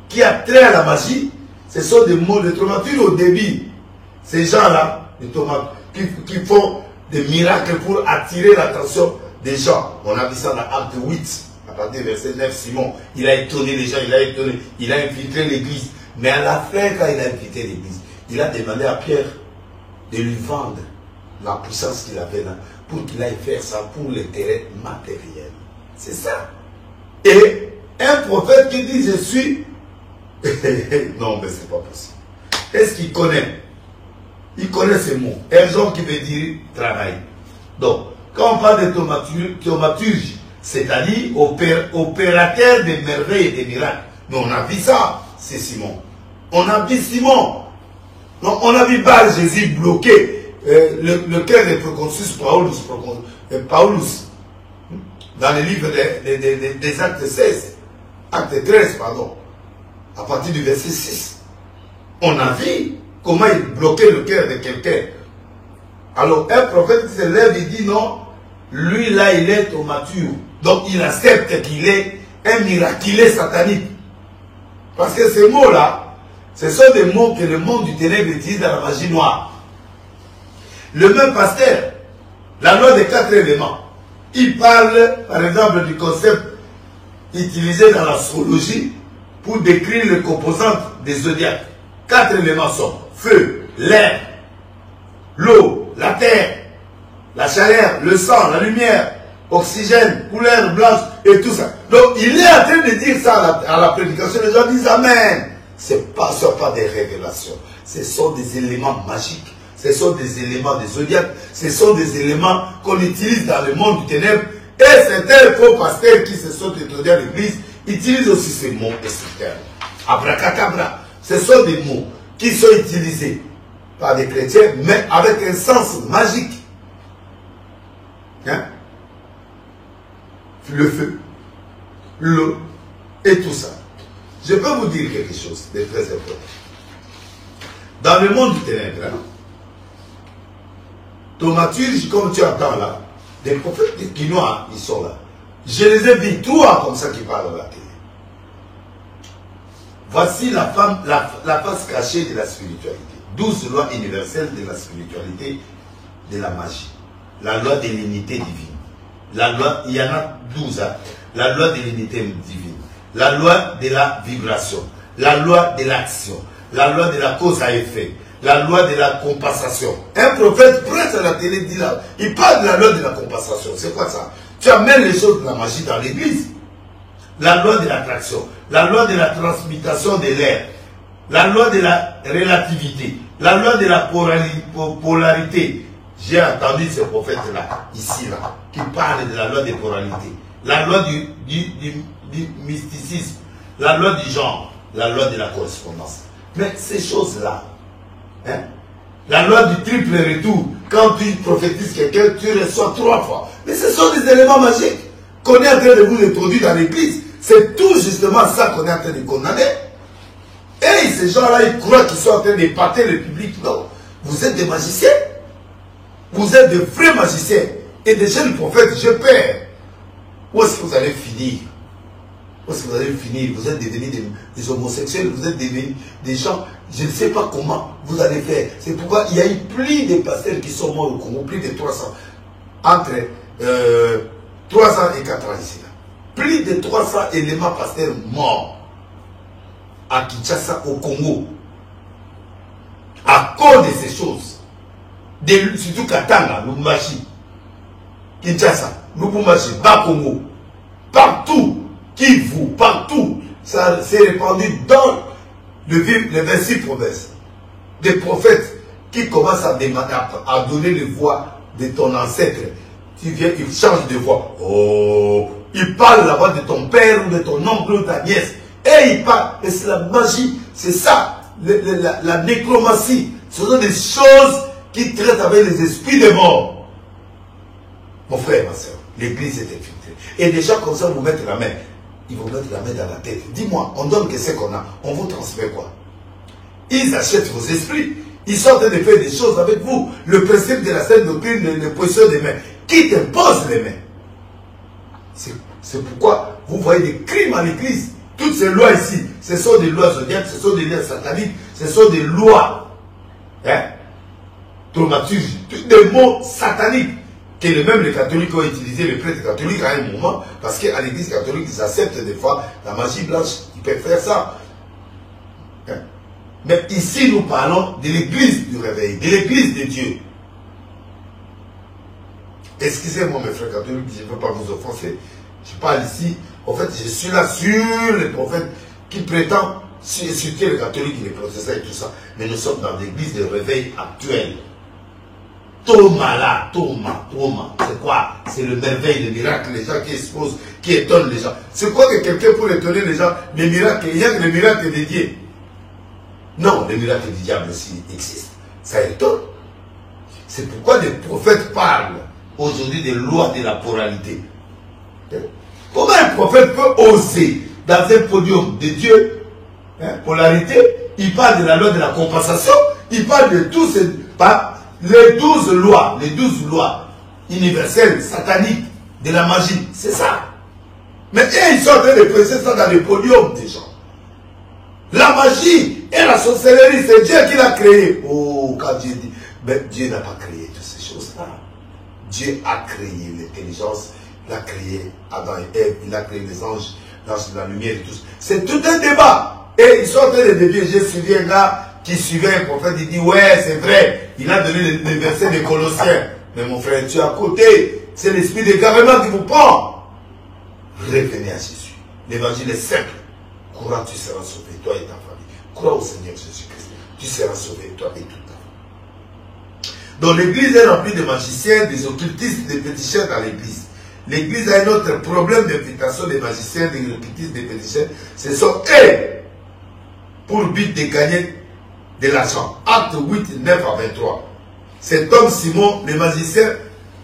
qui a trait à la magie. Ce sont des mots de thaumaturge au début. Ces gens-là, qui font des miracles pour attirer l'attention des gens. On a vu ça dans Acte 8, à partir du verset 9, Simon. Il a étonné les gens, il a infiltré l'église. Mais à la fin, quand il a infiltré l'église, il a demandé à Pierre de lui vendre la puissance qu'il avait là, pour qu'il aille faire ça pour l'intérêt matériel. C'est ça. Et un prophète qui dit je suis... non, mais c'est pas possible. Est-ce qu'il connaît? Il connaît ces mots. Ergon qui veut dire travail. Donc, quand on parle de thaumaturge, c'est-à-dire opérateur des merveilles et des miracles. Mais on a vu ça, c'est Simon. On a vu Simon. Donc, on a vu Bar Jésus bloquer le cœur des proconsus Paulus dans le livre des actes 16, acte 13, pardon, à partir du verset 6. On a vu comment il bloquait le cœur de quelqu'un. Alors, un prophète qui se lève, il dit non, lui là, il est thaumaturge. Donc, il accepte qu'il est un miraculé satanique. Parce que ces mots-là, ce sont des mots que le monde du ténèbre utilise dans la magie noire. Le même pasteur, la loi des 4 éléments, il parle, par exemple, du concept utilisé dans l'astrologie pour décrire les composantes des zodiaques. 4 éléments sont feu, l'air, l'eau, la terre, la chaleur, le sang, la lumière, oxygène, couleur blanche et tout ça. Donc il est en train de dire ça à la prédication. Les gens disent Amen. Ce ne sont pas des révélations. Ce sont des éléments magiques. Ce sont des éléments des zodiaques. Ce sont des éléments qu'on utilise dans le monde du ténèbre. Et certains faux pasteurs qui se sont étonnés à l'église utilisent aussi ces mots et ces termes. Abracadabra. Ce sont des mots qui sont utilisés par des chrétiens, mais avec un sens magique. Hein? Le feu, l'eau et tout ça. Je peux vous dire quelque chose de très important. Dans le monde du ténèbre, hein, thaumaturge, comme tu entends là, des prophètes quinois, ils sont là. Je les ai vus 3 comme ça qui parlent à la télé. Voici la face cachée de la spiritualité. 12 lois universelles de la spiritualité, de la magie. La loi de l'unité divine. La loi, il y en a 12. Hein. La loi de l'unité divine. La loi de la vibration. La loi de l'action. La loi de la cause à effet. La loi de la compensation. Un prophète prêtre à la télé dit là, il parle de la loi de la compensation. C'est quoi ça? Tu amènes les choses de la magie dans l'église. La loi de l'attraction. La loi de la transmutation de l'air. La loi de la relativité. La loi de la polarité. J'ai entendu ce prophète-là, ici, là, qui parle de la loi des polarités. La loi du mysticisme. La loi du genre. La loi de la correspondance. Mais ces choses-là, hein, la loi du triple retour, quand tu prophétises quelqu'un, tu reçois 3 fois. Mais ce sont des éléments magiques qu'on est en train de vous introduire dans l'église. C'est tout justement ça qu'on est en train de condamner. Et ces gens-là, ils croient qu'ils sont en train d'épater le public. Non, vous êtes des magiciens. Vous êtes de vrais magiciens. Et des jeunes prophètes, je perds. Où est-ce que vous allez finir? Où est-ce que vous allez finir? Vous êtes devenus des homosexuels, vous êtes devenus des gens, je ne sais pas comment vous allez faire. C'est pourquoi il y a eu plus de pasteurs qui sont morts au Congo, plus de 300. Entre 3 ans et 4 ans ici. Plus de 300 éléments pasteurs morts à Kinshasa, au Congo. À cause de ces choses. Surtout Katanga, Lubumbashi, Kinshasa, Lubumbashi, Bas-Congo, partout, Kivu, partout, ça s'est répandu dans les 26 provinces. Des prophètes qui commencent à donner les voix de ton ancêtre. tu viens, il change de voix. Oh, il parle la voix de ton père ou de ton oncle ou de ta nièce. Et il parle. Et c'est la magie. C'est ça. La nécromancie. Ce sont des choses qui traitent avec les esprits des morts. Mon frère, ma soeur, l'église est infiltrée. Et des gens comme ça vous mettent la main. Ils vont mettre la main dans la tête. Dis-moi, on donne que ce qu'on a. On vous transmet quoi? Ils achètent vos esprits. Ils sont en train de faire des choses avec vous. Le principe de la sainte doctrine, le position des mains. Qui t'impose les mains? C'est pourquoi vous voyez des crimes à l'église. Toutes ces lois ici, ce sont des lois zodiaques, ce sont des lois sataniques, ce sont des lois traumaturges, des mots sataniques que même les catholiques ont utilisé, les prêtres catholiques à un moment, parce qu'à l'église catholique, ils acceptent des fois la magie blanche, ils peuvent faire ça. Mais ici, nous parlons de l'église du réveil, de l'église de Dieu. Excusez-moi mes frères catholiques, je ne veux pas vous offenser. Je parle ici, en fait, je suis là sur les prophètes qui prétendent insulter les catholiques et les protestants et tout ça. Mais nous sommes dans l'église de réveil actuelle. Thomas là, Thomas, c'est quoi? C'est le merveille, le miracle, les gens qui exposent, qui étonnent les gens. C'est quoi que quelqu'un pour étonner les gens? Les miracles, il y a que les miracles de Dieu. Non, les miracles du diable aussi existent. Ça étonne. C'est pourquoi les prophètes parlent aujourd'hui des lois de la moralité. Comment un prophète peut oser dans un podium de Dieu, polarité, il parle de la loi de la compensation, il parle de tous ces... les 12 lois universelles, sataniques, de la magie, c'est ça. Mais ils sont en train de presser ça dans les podiums des gens. La magie et la sorcellerie, c'est Dieu qui l'a créé. Oh, quand Dieu dit, mais Dieu n'a pas créé toutes ces choses-là. Dieu a créé l'intelligence, il a créé Adam et Ève, il a créé les anges, l'ange de la lumière et tout ça. C'est tout un débat. Et ils sont en train de dévier. J'ai suivi un gars qui suivait un prophète, il dit, ouais, c'est vrai. Il a donné les versets des Colossiens. Mais mon frère, tu es à côté. C'est l'esprit d'égarement qui vous prend. Revenez à Jésus. L'évangile est simple. Crois, tu seras sauvé, toi et ta famille. Crois au Seigneur Jésus-Christ. Tu seras sauvé, toi et toute ta famille. Donc l'église est remplie de magiciens, des occultistes, des féticheurs dans l'église. L'église a un autre problème d'infiltration des magiciens, des occultistes, des féticheurs. Ce sont eux pour but de gagner de l'argent. Acte 8, 9 à 23. Cet homme Simon, le magicien,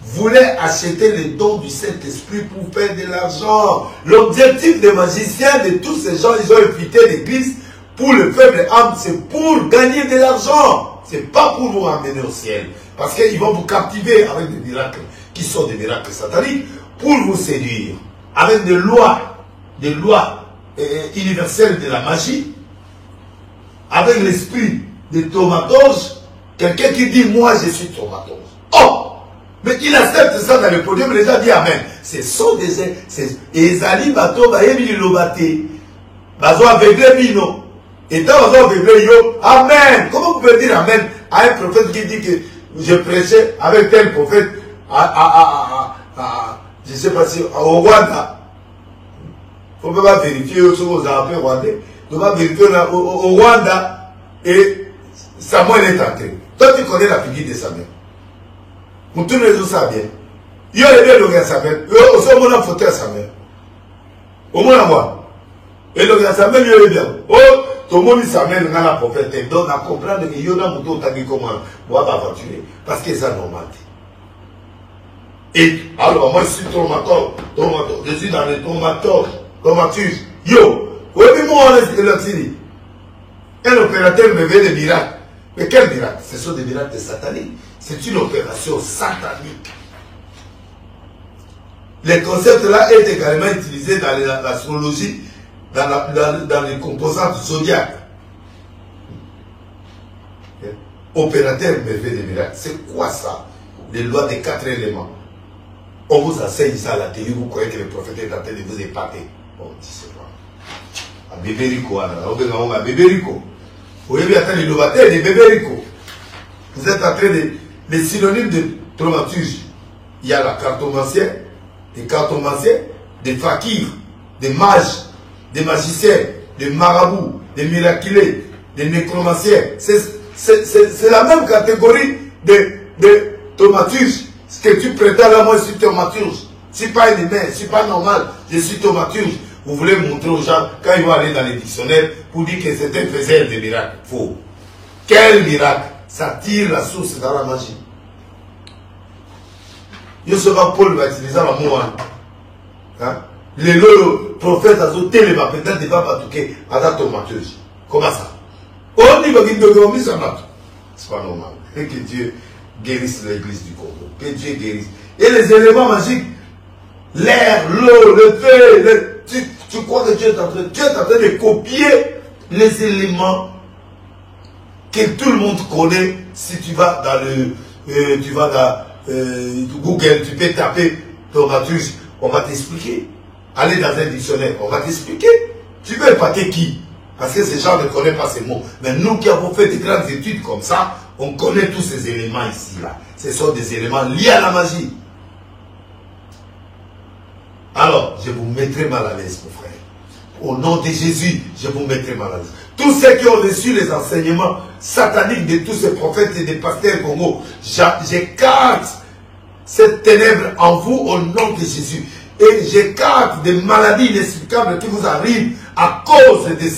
voulait acheter les dons du Saint-Esprit pour faire de l'argent. L'objectif des magiciens, de tous ces gens, ils ont infiltré l'église pour le faible âme, c'est pour gagner de l'argent. C'est pas pour vous emmener au ciel. Parce qu'ils vont vous captiver avec des miracles qui sont des miracles sataniques pour vous séduire. Avec des lois universelles de la magie, avec l'esprit de thaumaturge, quelqu'un qui dit moi je suis thaumaturge. Oh! Mais il accepte ça dans le podium, les gens disent amen. Ce sont des... Ezali bato bayebi lobate. Bazo aveugle bino. Et tant bazo aveugle yo, amen. Comment vous pouvez dire amen à un prophète qui dit que je prêchais avec tel prophète je ne sais pas si au Rwanda. Il ne faut pas vérifier ce que vous avez appelé Rwandais. Il faut pas vérifier au Rwanda et Samuel est entré. Toi tu connais la figure de Samuel. Vous tous les autres savent bien. Il y a les deux Samuel. Il y a aussi un photo à Samuel. Au moins moi. Et le Samuel, il y a bien. Oh, tout le monde Samuel, dans la prophète. Donc, à comprendre qu'il y a un mouton qui comment on va aventurer. Parce que c'est normal. Et alors, moi, je suis tomateur. Je suis dans les tomatus. Yo, oui, mais moi, on est un opérateur me fait des miracles. Mais quel miracle? Ce sont des miracles sataniques. C'est une opération satanique. Les concepts-là est également utilisés dans l'astrologie, dans les composantes zodiaques. Opérateur me fait des miracles. C'est quoi ça? Les lois des 4 éléments. On vous enseigne ça à la télé, vous croyez que le prophète est en train de vous épater. Bon, c'est pas. À bébé Rico, à bébé Rico. Vous voyez bien, les novateurs des bébés Rico. Vous êtes en train de. Les synonymes de traumaturge. Il y a la cartomancien, des cartomanciens, des fakirs, des mages, des magiciens, des marabouts, des miraculés, des nécromanciens. C'est la même catégorie de traumaturge Ce que tu prétends là, moi je suis thaumaturge. Je ne suis pas un humain, je ne suis pas normal, je suis thaumaturge. Vous voulez montrer aux gens, quand ils vont aller dans les dictionnaires, pour dire que c'était faisait des miracles. Faux. Quel miracle? Ça tire la source dans la magie. Yosoba Paul va utiliser la mot. Hein? Le prophète a sauté les va peut-être pas batouquer à la thaumaturge. Comment ça? On dit que c'est pas normal. Et que Dieu guérisse l'église du Congo. Que Dieu guérisse. Et les éléments magiques, l'air, l'eau, le feu, tu crois que Dieu est en train de copier les éléments que tout le monde connaît. Si tu vas dans Google, tu peux taper thaumaturge, on va t'expliquer. Aller dans un dictionnaire, on va t'expliquer. Tu veux épater qui? Parce que ces gens ne connaissent pas ces mots. Mais nous qui avons fait des grandes études comme ça, on connaît tous ces éléments ici, là. Ce sont des éléments liés à la magie. Alors, je vous mettrai mal à l'aise, mon frère. Au nom de Jésus, je vous mettrai mal à l'aise. Tous ceux qui ont reçu les enseignements sataniques de tous ces prophètes et des pasteurs Congo, j'écarte cette ténèbre en vous au nom de Jésus. Et j'écarte des maladies inexplicables qui vous arrivent à cause de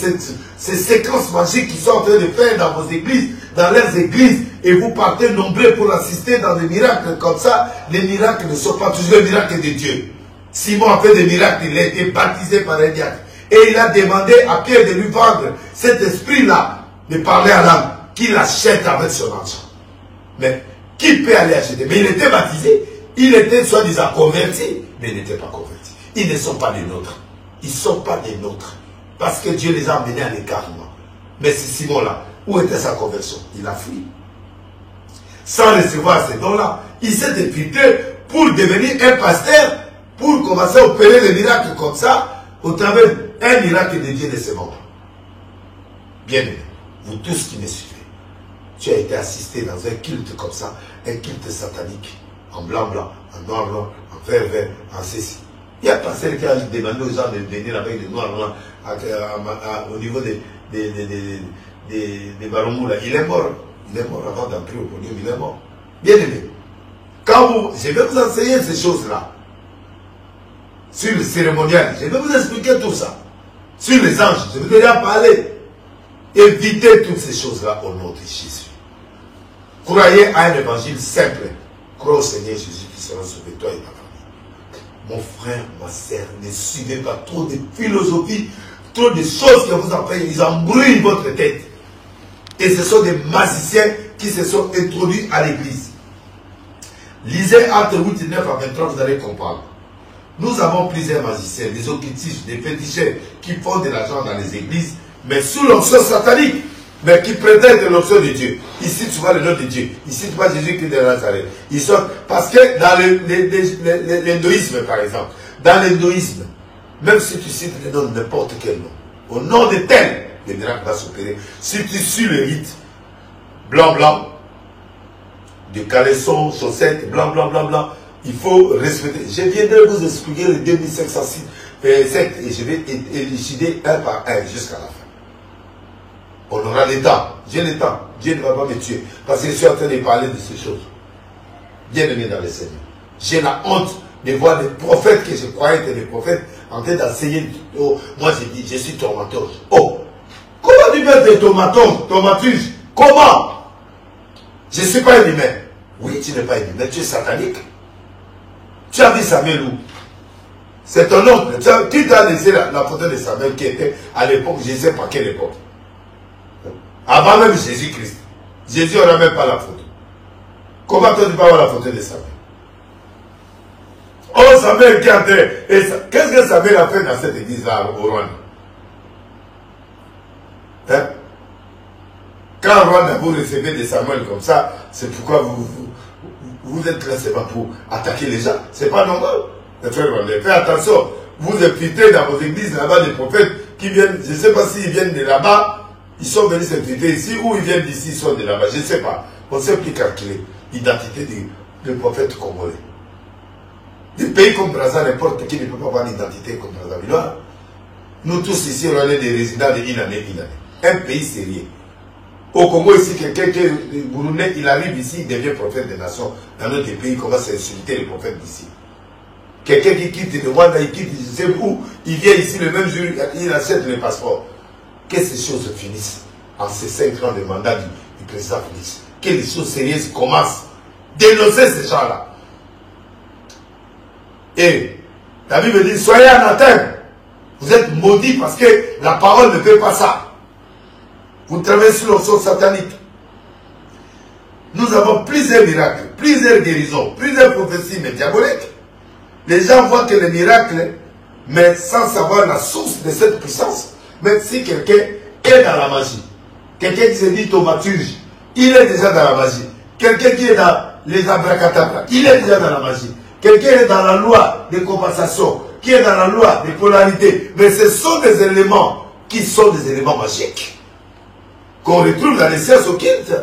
ces séquences magiques qui sont en train de faire dans vos églises, dans leurs églises, et vous partez nombreux pour assister dans des miracles comme ça. Les miracles ne sont pas toujours les miracles de Dieu. Simon a fait des miracles, il a été baptisé par un diacre. Et il a demandé à Pierre de lui vendre cet esprit-là, de parler à l'âme, qu'il achète avec son argent. Mais qui peut aller acheter? Mais il était baptisé, il était soi-disant converti, mais il n'était pas converti. Ils ne sont pas des nôtres. Ils ne sont pas des nôtres. Parce que Dieu les a amenés à l'écartement. Mais ce Simon-là, où était sa conversion? Il a fui. Sans recevoir ces dons-là, il s'est député pour devenir un pasteur, pour commencer à opérer des miracles comme ça, au travers d'un miracle de Dieu de ce monde. Bien aimé, vous tous qui me suivez, tu as été assisté dans un culte comme ça, un culte satanique, en blanc-blanc, en noir-noir, en vert-vert, en ceci. Il y a un pasteur qui a demandé aux gens de venir avec des noirs-blancs au niveau des Baromoula. Il est mort. Il est mort avant d'entrer au podium, il est mort. Bien aimé, je vais vous enseigner ces choses-là. Sur le cérémonial, je vais vous expliquer tout ça. Sur les anges, je vais déjà parler. Évitez toutes ces choses-là au nom de Jésus. Croyez à un évangile simple. Croyez au Seigneur Jésus qui sera sauvé, toi et ta famille. Mon frère, ma sœur, ne suivez pas trop de philosophie, trop de choses qui vous empêchent, ils embrouillent votre tête. Et ce sont des magiciens qui se sont introduits à l'église. Lisez entre 8 et 9 à 23, vous allez comprendre. Nous avons plusieurs magiciens, des occultistes, des féticheurs qui font de l'argent dans les églises, mais sous l'onction satanique, mais qui prétendent de l'onction de Dieu. Ici, tu vois le nom de Dieu. Ici, tu vois Jésus-Christ de Nazareth. Ils sont, parce que dans l'hindouisme, par exemple, dans l'hindouisme, même si tu cites le nom de n'importe quel nom, au nom de tel, le miracle va s'opérer. Si tu suis le rite, blanc, blanc, de caleçon, chaussettes, blanc, blanc, blanc, blanc, il faut respecter. Je viendrai vous expliquer les 2507 et je vais élucider un par un jusqu'à la fin. On aura le temps. J'ai le temps. Dieu ne va pas me tuer. Parce que je suis en train de parler de ces choses. Bien aimé dans le Seigneur. J'ai la honte de voir des prophètes que je croyais être des prophètes en train d'enseigner. Oh, moi j'ai dit, je suis thaumaturge. Oh, comment tu peux être thaumaturge? Comment? Je ne suis pas un humain. Oui, tu n'es pas un humain, tu es satanique. Tu as vu Samuel où? C'est ton oncle. Qui t'a laissé la photo de Samuel qui était à l'époque, je ne sais pas quelle époque. Avant même Jésus-Christ. Jésus n'aura même pas la photo. Comment toi tu peux avoir la photo de Samuel? Oh, Samuel qui a fait. Qu'est-ce que Samuel a fait dans cette église-là au Rwanda? Hein? Quand au Rwanda vous recevez des Samuel comme ça, c'est pourquoi vous êtes là, c'est pas pour attaquer les gens. C'est pas normal. Faites attention. Vous infiltrez dans vos églises là-bas des prophètes qui viennent, je ne sais pas s'ils viennent de là-bas. Ils sont venus s'infiltrer ici ou ils viennent d'ici, ils sont de là-bas. Je ne sais pas. On ne sait plus calculer l'identité des prophètes congolais. Des pays comme Brazza, n'importe qui ne peut pas avoir l'identité comme Brazzaville. Nous tous ici, on est des résidents de une année. Un pays sérieux. Au Congo, ici, quelqu'un qui est Burundais, il arrive ici, il devient prophète des nations. Dans notre pays, il commence à insulter les prophètes d'ici. Quelqu'un qui quitte le Rwanda, il quitte, je sais où, il vient ici le même jour, il achète le passeport. Que ces choses finissent en ces 5 ans de mandat du président Félix. Que les choses sérieuses commencent. Dénoncer ces gens-là. Et la Bible dit, soyez anathème. Vous êtes maudits parce que la parole ne fait pas ça. Vous travaillez sur le sol satanique. Nous avons plusieurs miracles, plusieurs guérisons, plusieurs prophéties, mais diaboliques. Les gens voient que les miracles, mais sans savoir la source de cette puissance. Même si quelqu'un est dans la magie, quelqu'un qui se dit thaumaturge, il est déjà dans la magie. Quelqu'un qui est dans les abracadabras, il est déjà dans la magie. Quelqu'un est dans la loi de compensation, qui est dans la loi de polarité. Mais ce sont des éléments qui sont des éléments magiques qu'on retrouve dans les sciences occultes.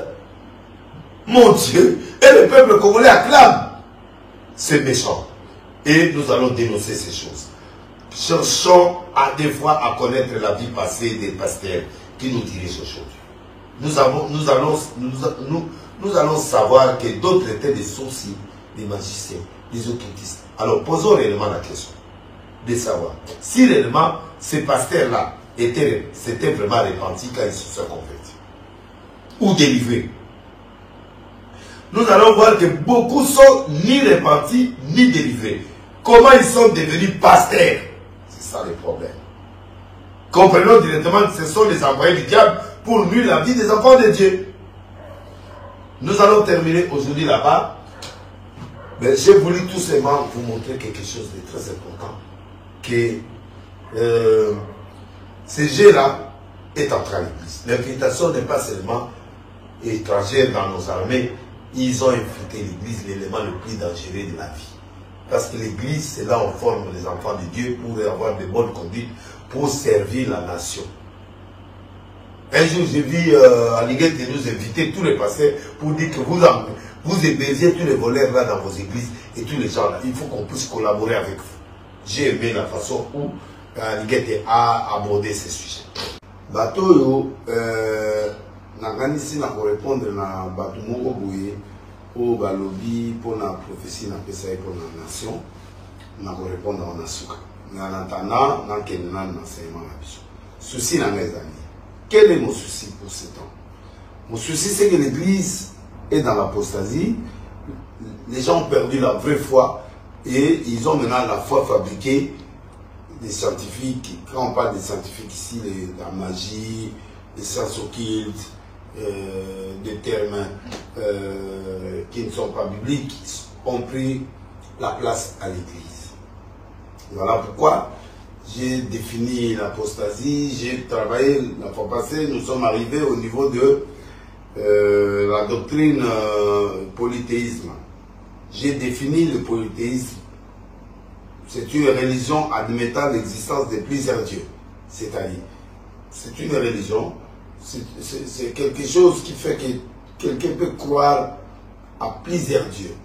Mon Dieu, et le peuple congolais acclame. C'est méchant. Et nous allons dénoncer ces choses. Cherchons à des fois à connaître la vie passée des pasteurs qui nous dirigent aujourd'hui. Nous allons savoir que d'autres étaient des sorciers, des magiciens, des occultistes. Alors posons réellement la question de savoir si réellement ces pasteurs-là s'étaient vraiment repentis quand ils se sont convertis ou délivrés. Nous allons voir que beaucoup sont ni repentis ni délivrés. Comment ils sont devenus pasteurs? C'est ça le problème. Comprenons directement que ce sont les envoyés du diable pour nuire la vie des enfants de Dieu. Nous allons terminer aujourd'hui là-bas. Mais j'ai voulu tout simplement vous montrer quelque chose de très important. Que ce jeu-là est en train d'église. L'invitation n'est pas seulement étrangère dans nos armées. Ils ont infiltré l'église, l'élément le plus dangereux de la vie. Parce que l'église, c'est là où on forme les enfants de Dieu pour avoir de bonnes conduites, pour servir la nation. Un jour, j'ai vu Aliguette nous inviter tous les pasteurs pour dire que vous hébergez tous les voleurs là dans vos églises et tous les gens là. Il faut qu'on puisse collaborer avec vous. J'ai aimé la façon où Aliguette a abordé ces sujets. Bateau, ici, pour répondre à Bateau Moko Bouye, au Balobi, pour la prophétie, pour la nation, pour répondre à Nasuka. Mais en attendant, dans quel enseignement la vision. Souci dans mes amis. Quel est mon souci pour ce temps? Mon souci, c'est que l'église est dans l'apostasie. Les gens ont perdu la vraie foi et ils ont maintenant la foi fabriquée des scientifiques. Quand on parle des scientifiques ici, la magie, les sciences occultes, des termes qui ne sont pas bibliques, ont pris la place à l'église. Voilà pourquoi j'ai défini l'apostasie, j'ai travaillé la fois passée, nous sommes arrivés au niveau de la doctrine polythéisme. J'ai défini le polythéisme. C'est une religion admettant l'existence de plusieurs dieux. C'est-à-dire, c'est une religion, c'est quelque chose qui fait que quelqu'un peut croire à plusieurs dieux.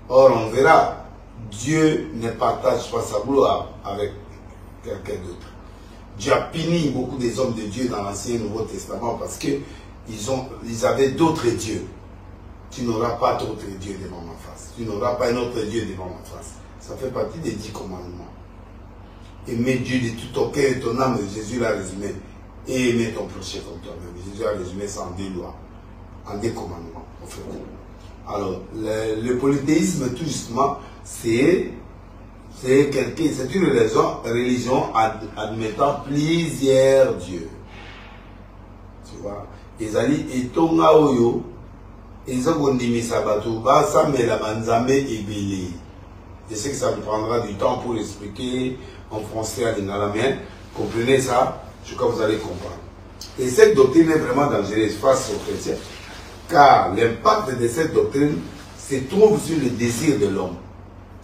Or, on verra, Dieu ne partage pas sa gloire avec quelqu'un d'autre. Dieu a puni beaucoup des hommes de Dieu dans l'Ancien et Nouveau Testament parce qu'ils avaient d'autres dieux. Tu n'auras pas d'autres dieux devant ma face. Tu n'auras pas un autre Dieu devant ma face. Ça fait partie des 10 commandements. Aimer Dieu de tout ton cœur et ton âme, Jésus l'a résumé. Et aimer ton prochain comme toi-même. Jésus a résumé ça en 2 lois, en 2 commandements. En fait. Alors, le polythéisme, tout justement, c'est une religion admettant plusieurs dieux. Tu vois? Ezali etonga oyo ezakondimisa bato basamela banzambe ebele. Je sais que ça me prendra du temps pour expliquer en français à l'ingala, mais comprenez ça, je crois que vous allez comprendre. Et cette doctrine est vraiment dangereuse face aux chrétiens, car l'impact de cette doctrine se trouve sur le désir de l'homme.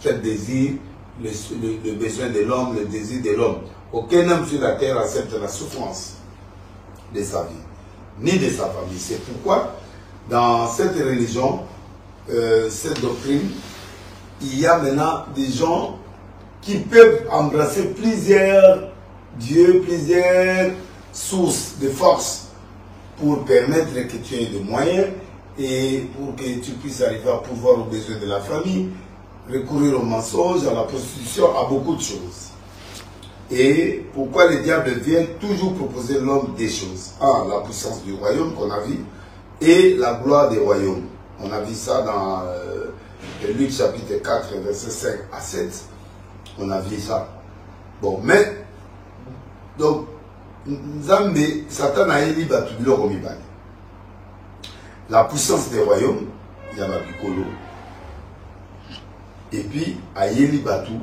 Quel désir? Le besoin de l'homme, le désir de l'homme. Aucun homme sur la terre accepte la souffrance de sa vie, ni de sa famille. C'est pourquoi, dans cette religion, cette doctrine, il y a maintenant des gens qui peuvent embrasser plusieurs dieux, plusieurs sources de force pour permettre que tu aies des moyens et pour que tu puisses arriver à pouvoir aux besoins de la famille, recourir au mensonge, à la prostitution, à beaucoup de choses. Et pourquoi le diable vient toujours proposer l'homme des choses? La puissance du royaume qu'on a vu et la gloire des royaumes. On a vu ça dans Luc chapitre 4, verset 5 à 7. On a vu ça. Bon, mais, donc, Nzambe, Satan a élu Batubilo Komibani. La puissance des royaumes, il y a Bapikolo. Et puis, a élu Batu,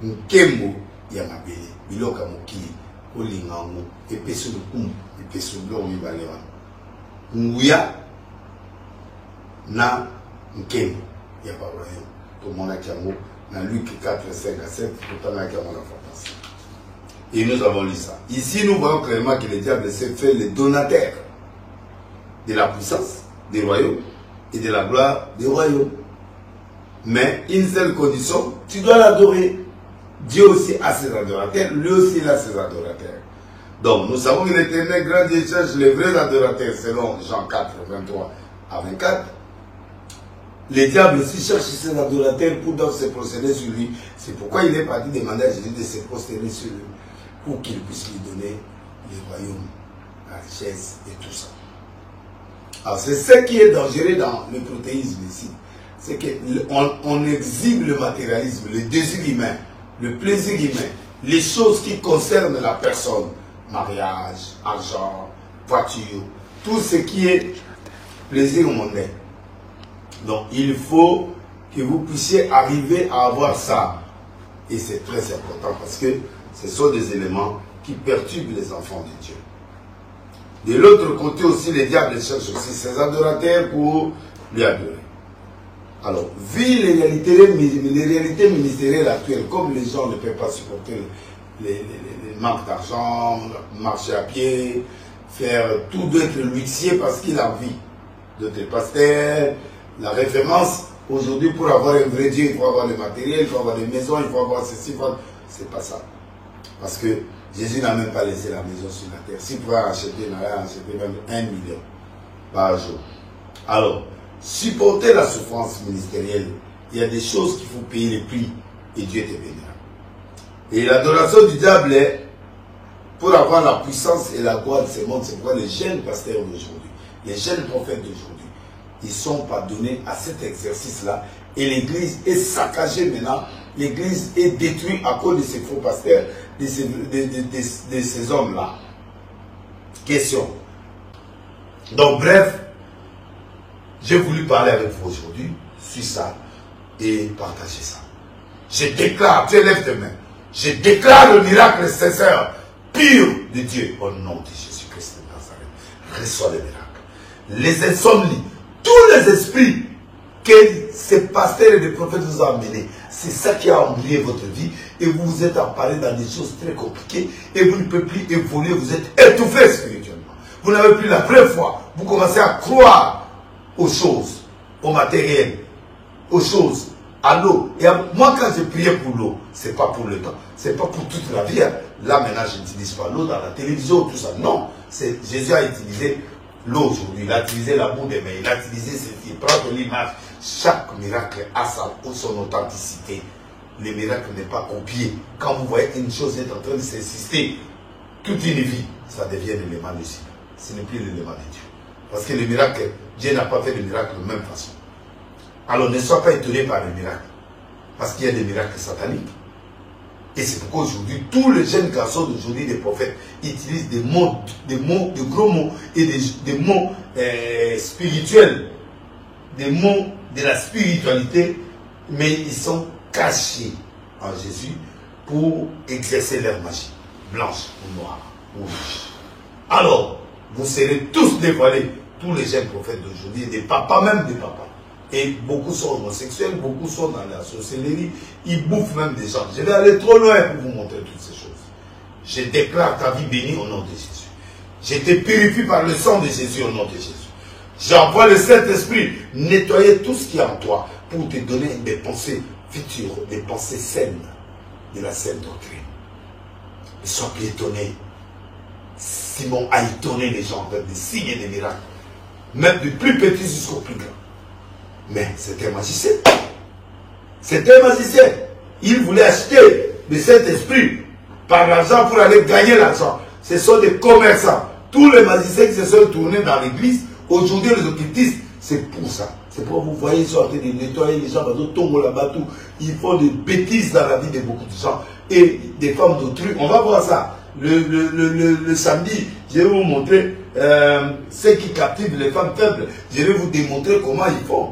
Nkembo, il y a Mabele. Biloka Mokili, Olingango, et Pesso de Koum, et Pesso de Komibani. Nguya, na Nkembo, il y a pas royaume. Tout le monde a Kiango, dans Luc 4, 5 à 7, tout le monde a Kiango la France. Et nous avons lu ça. Ici, nous voyons clairement que le diable s'est fait le donateur de la puissance des royaumes et de la gloire des royaumes. Mais une seule condition, tu dois l'adorer. Dieu aussi a ses adorateurs, lui aussi il a ses adorateurs. Donc, nous savons que l'Éternel grand Dieu cherche les vrais adorateurs, selon Jean 4, 23 à 24. Le diable aussi cherche ses adorateurs pour se procéder sur lui. C'est pourquoi il est parti demander à Jésus de se procéder sur lui, pour qu'il puisse lui donner les royaumes, la richesse et tout ça. Alors c'est ce qui est dangereux dans le protéisme ici. C'est qu'on exhibe le matérialisme, le désir humain, le plaisir humain, les choses qui concernent la personne, mariage, argent, voiture, tout ce qui est plaisir mondain. Donc il faut que vous puissiez arriver à avoir ça. Et c'est très important parce que ce sont des éléments qui perturbent les enfants de Dieu. De l'autre côté aussi, le diable cherche aussi ses adorateurs pour lui adorer. Alors, vu les réalités ministérielles actuelles, comme les gens ne peuvent pas supporter les manques d'argent, marcher à pied, faire tout doit être luxieux parce qu'il a envie d'être pasteur, la référence, aujourd'hui pour avoir un vrai Dieu, il faut avoir le matériel, il faut avoir des maisons, il faut avoir ceci, c'est pas ça. Parce que Jésus n'a même pas laissé la maison sur la terre. S'il pouvait acheter, il allait acheter même 1 million par jour. Alors, supporter la souffrance ministérielle, il y a des choses qu'il faut payer le prix et Dieu te bénira. Et l'adoration du diable est pour avoir la puissance et la gloire de ce monde. C'est pourquoi les jeunes pasteurs d'aujourd'hui, les jeunes prophètes d'aujourd'hui, ils ne sont pas donnés à cet exercice-là. Et l'église est saccagée maintenant. L'église est détruite à cause de ces faux pasteurs, de ces hommes-là. Question. Donc, bref, j'ai voulu parler avec vous aujourd'hui sur ça et partager ça. Je déclare, tu élèves tes mains, je déclare le miracle sincère, pur de Dieu, au nom de Jésus-Christ de Nazareth. Reçois le miracle. Les insomnies, tous les esprits que ces pasteurs et les prophètes vous ont amenés, c'est ça qui a embrouillé votre vie et vous vous êtes emparé dans des choses très compliquées et vous ne pouvez plus évoluer, vous êtes étouffé spirituellement. Vous n'avez plus la vraie foi, vous commencez à croire aux choses, au matériel, aux choses, à l'eau. Et moi, quand j'ai prié pour l'eau, c'est pas pour le temps, c'est pas pour toute la vie. Là, maintenant, je n'utilise pas l'eau dans la télévision, tout ça. Non, Jésus a utilisé l'eau aujourd'hui, il a utilisé la boue des mains, il a utilisé ceci, prendre l'image. Chaque miracle a son authenticité. Le miracle n'est pas copié. Quand vous voyez une chose est en train de s'insister, toute une vie, ça devient l'élément de Dieu. Ce n'est plus l'élément de Dieu. Parce que le miracle, Dieu n'a pas fait le miracle de la même façon. Alors ne sois pas étonné par le miracle. Parce qu'il y a des miracles sataniques. Et c'est pourquoi aujourd'hui, tous les jeunes garçons d'aujourd'hui, des prophètes, utilisent des mots, de gros mots et des mots spirituels, des mots de la spiritualité, mais ils sont cachés en Jésus pour exercer leur magie, blanche ou noire ou rouge. Alors, vous serez tous dévoilés, tous les jeunes prophètes d'aujourd'hui, des papas, même des papas. Et beaucoup sont homosexuels, beaucoup sont dans la sorcellerie, ils bouffent même des gens. Je vais aller trop loin pour vous montrer toutes ces choses. Je déclare ta vie bénie au nom de Jésus. Je te purifie par le sang de Jésus au nom de Jésus. J'envoie le Saint-Esprit nettoyer tout ce qui est en toi pour te donner des pensées futures, des pensées saines de la saine doctrine. Ne sois plus étonné. Simon a étonné les gens avec des signes et des miracles. Même du plus petit jusqu'au plus grand. Mais c'était un magicien. C'était un magicien. Il voulait acheter le Saint-Esprit par l'argent pour aller gagner l'argent. Ce sont des commerçants. Tous les magiciens qui se sont tournés dans l'église, aujourd'hui les occultistes, c'est pour ça. C'est pour vous voyez, ils sont en train de nettoyer les gens, ils font des bêtises dans la vie de beaucoup de gens. Et des femmes d'autrui. On va voir ça. Le samedi, je vais vous montrer ceux qui captivent les femmes faibles. Je vais vous démontrer comment ils font.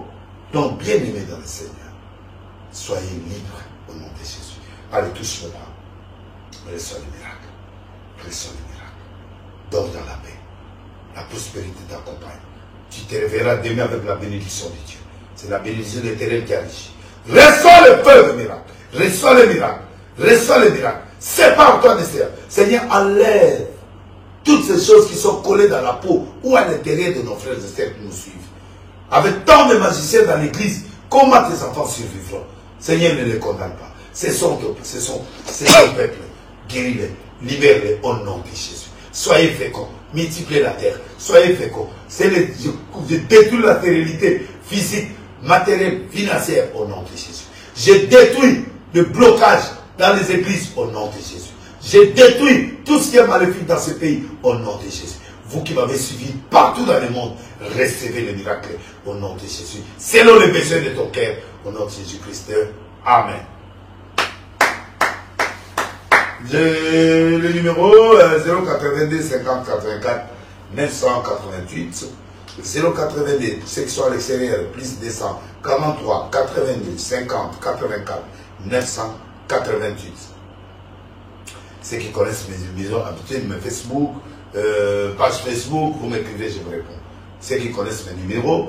Donc, bien aimés dans le Seigneur, soyez libres au nom de Jésus. Allez, touche le bras. Reçois le miracle. Reçois le miracle. Dors dans la paix. La prospérité t'accompagne. Tu te réveilleras demain avec la bénédiction de Dieu. C'est la bénédiction de l'Éternel qui agit. Reçois le feu de miracle. Reçois le miracle. Reçois le miracle. Sépare-toi de Seigneur. Seigneur, enlève toutes ces choses qui sont collées dans la peau ou à l'intérieur de nos frères et sœurs qui nous suivent. Avec tant de magiciens dans l'église, comment tes enfants survivront? Seigneur, ne les condamne pas. C'est son peuple. Guéris-les, libère-les au nom de Jésus. Soyez féconds, multipliez la terre. Soyez féconds. Je détruis la stérilité physique, matérielle, financière au nom de Jésus. Je détruis le blocage dans les églises au nom de Jésus. Je détruis tout ce qui est maléfique dans ce pays au nom de Jésus. Vous qui m'avez suivi partout dans le monde, recevez le miracle au nom de Jésus. Selon les besoins de ton cœur, au nom de Jésus-Christ. Amen. Le numéro 082 50 84 988 082 section à l'extérieur plus 200 43 82 50 84 988. Ceux qui connaissent mes maisons habituelles, mes Facebook, page Facebook, vous m'écrivez, je vous réponds. Ceux qui connaissent mes numéros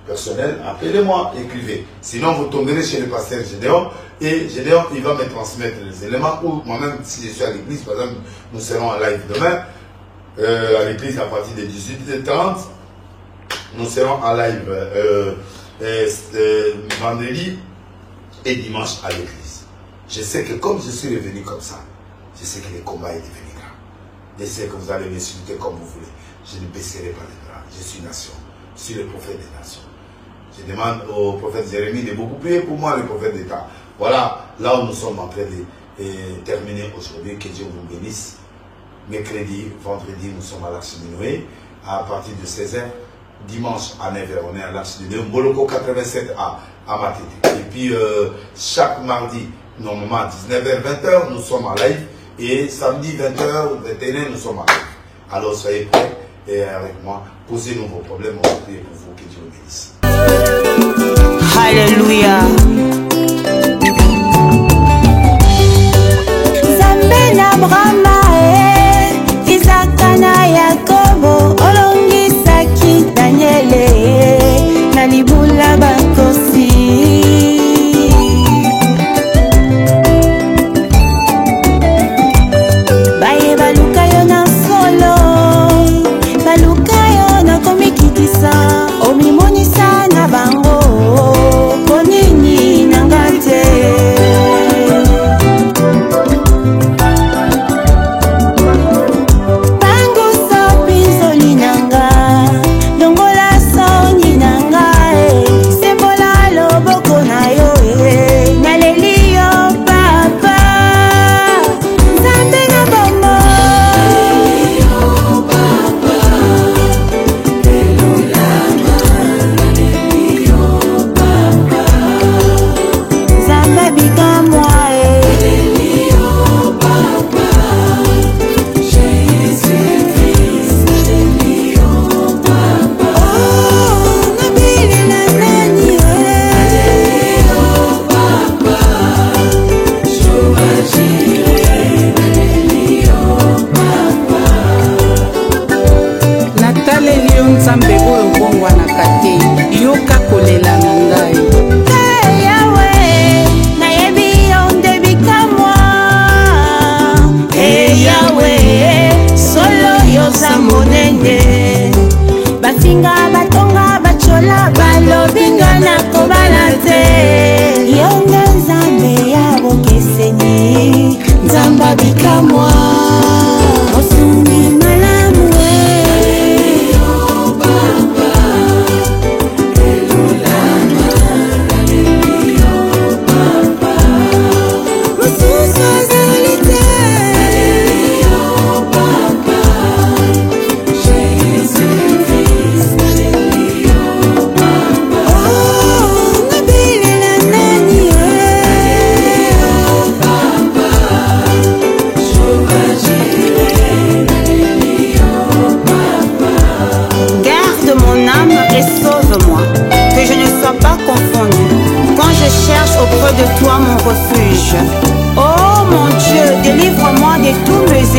personnels, appelez-moi, écrivez. Sinon, vous tomberez chez le pasteur Gédéon et Gédéon, il va me transmettre les éléments ou moi-même, si je suis à l'église, par exemple, nous serons en live demain, à l'église à partir de 18h30. Nous serons en live vendredi et dimanche à l'église. Je sais que comme je suis revenu comme ça, je sais que le combat est devenu grand. Je sais que vous allez m'insulter comme vous voulez. Je ne baisserai pas les bras. Je suis nation. Je suis le prophète des nations. Je demande au prophète Jérémie de beaucoup prier pour moi, le prophète d'État. Voilà, là où nous sommes en train de terminer aujourd'hui. Que Dieu vous bénisse. Mercredi, vendredi, nous sommes à l'Arche de Noé à partir de 16h. Dimanche à 9h, on est à l'Arche de Noé. Moloko 87A à Matete. Et puis, chaque mardi, normalement à 19h, 20h, nous sommes en live. Et samedi 20h ou 21h, nous sommes en live. Alors, soyez prêts et avec moi, posez-nous vos problèmes. On va prier pour vous. Que Dieu vous bénisse. Alléluia. Zambena Brahma Isakana Yakobo Olongisaki Daniele Nalibula Bakosi Baye balukayo na solo Balukayo na komikitisa Omimonisa na bango Konini nangate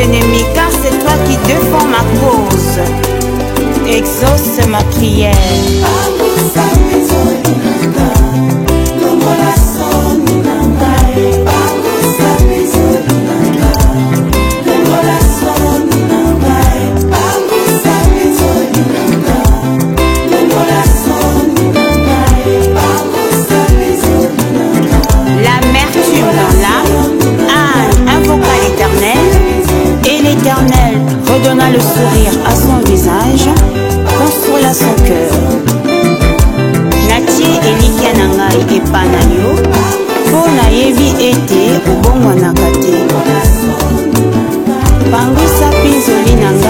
ennemis, car c'est toi qui défends ma cause. Exauce ma prière. L'amertume dans l'âme, Anne invoqua l'Éternel, et l'Éternel redonna le sourire à son visage, consola son cœur. Natie elikia na ngai epa na yo, mpo nayebi ete obongwanaka te. Pangwisa pinzoli na ngai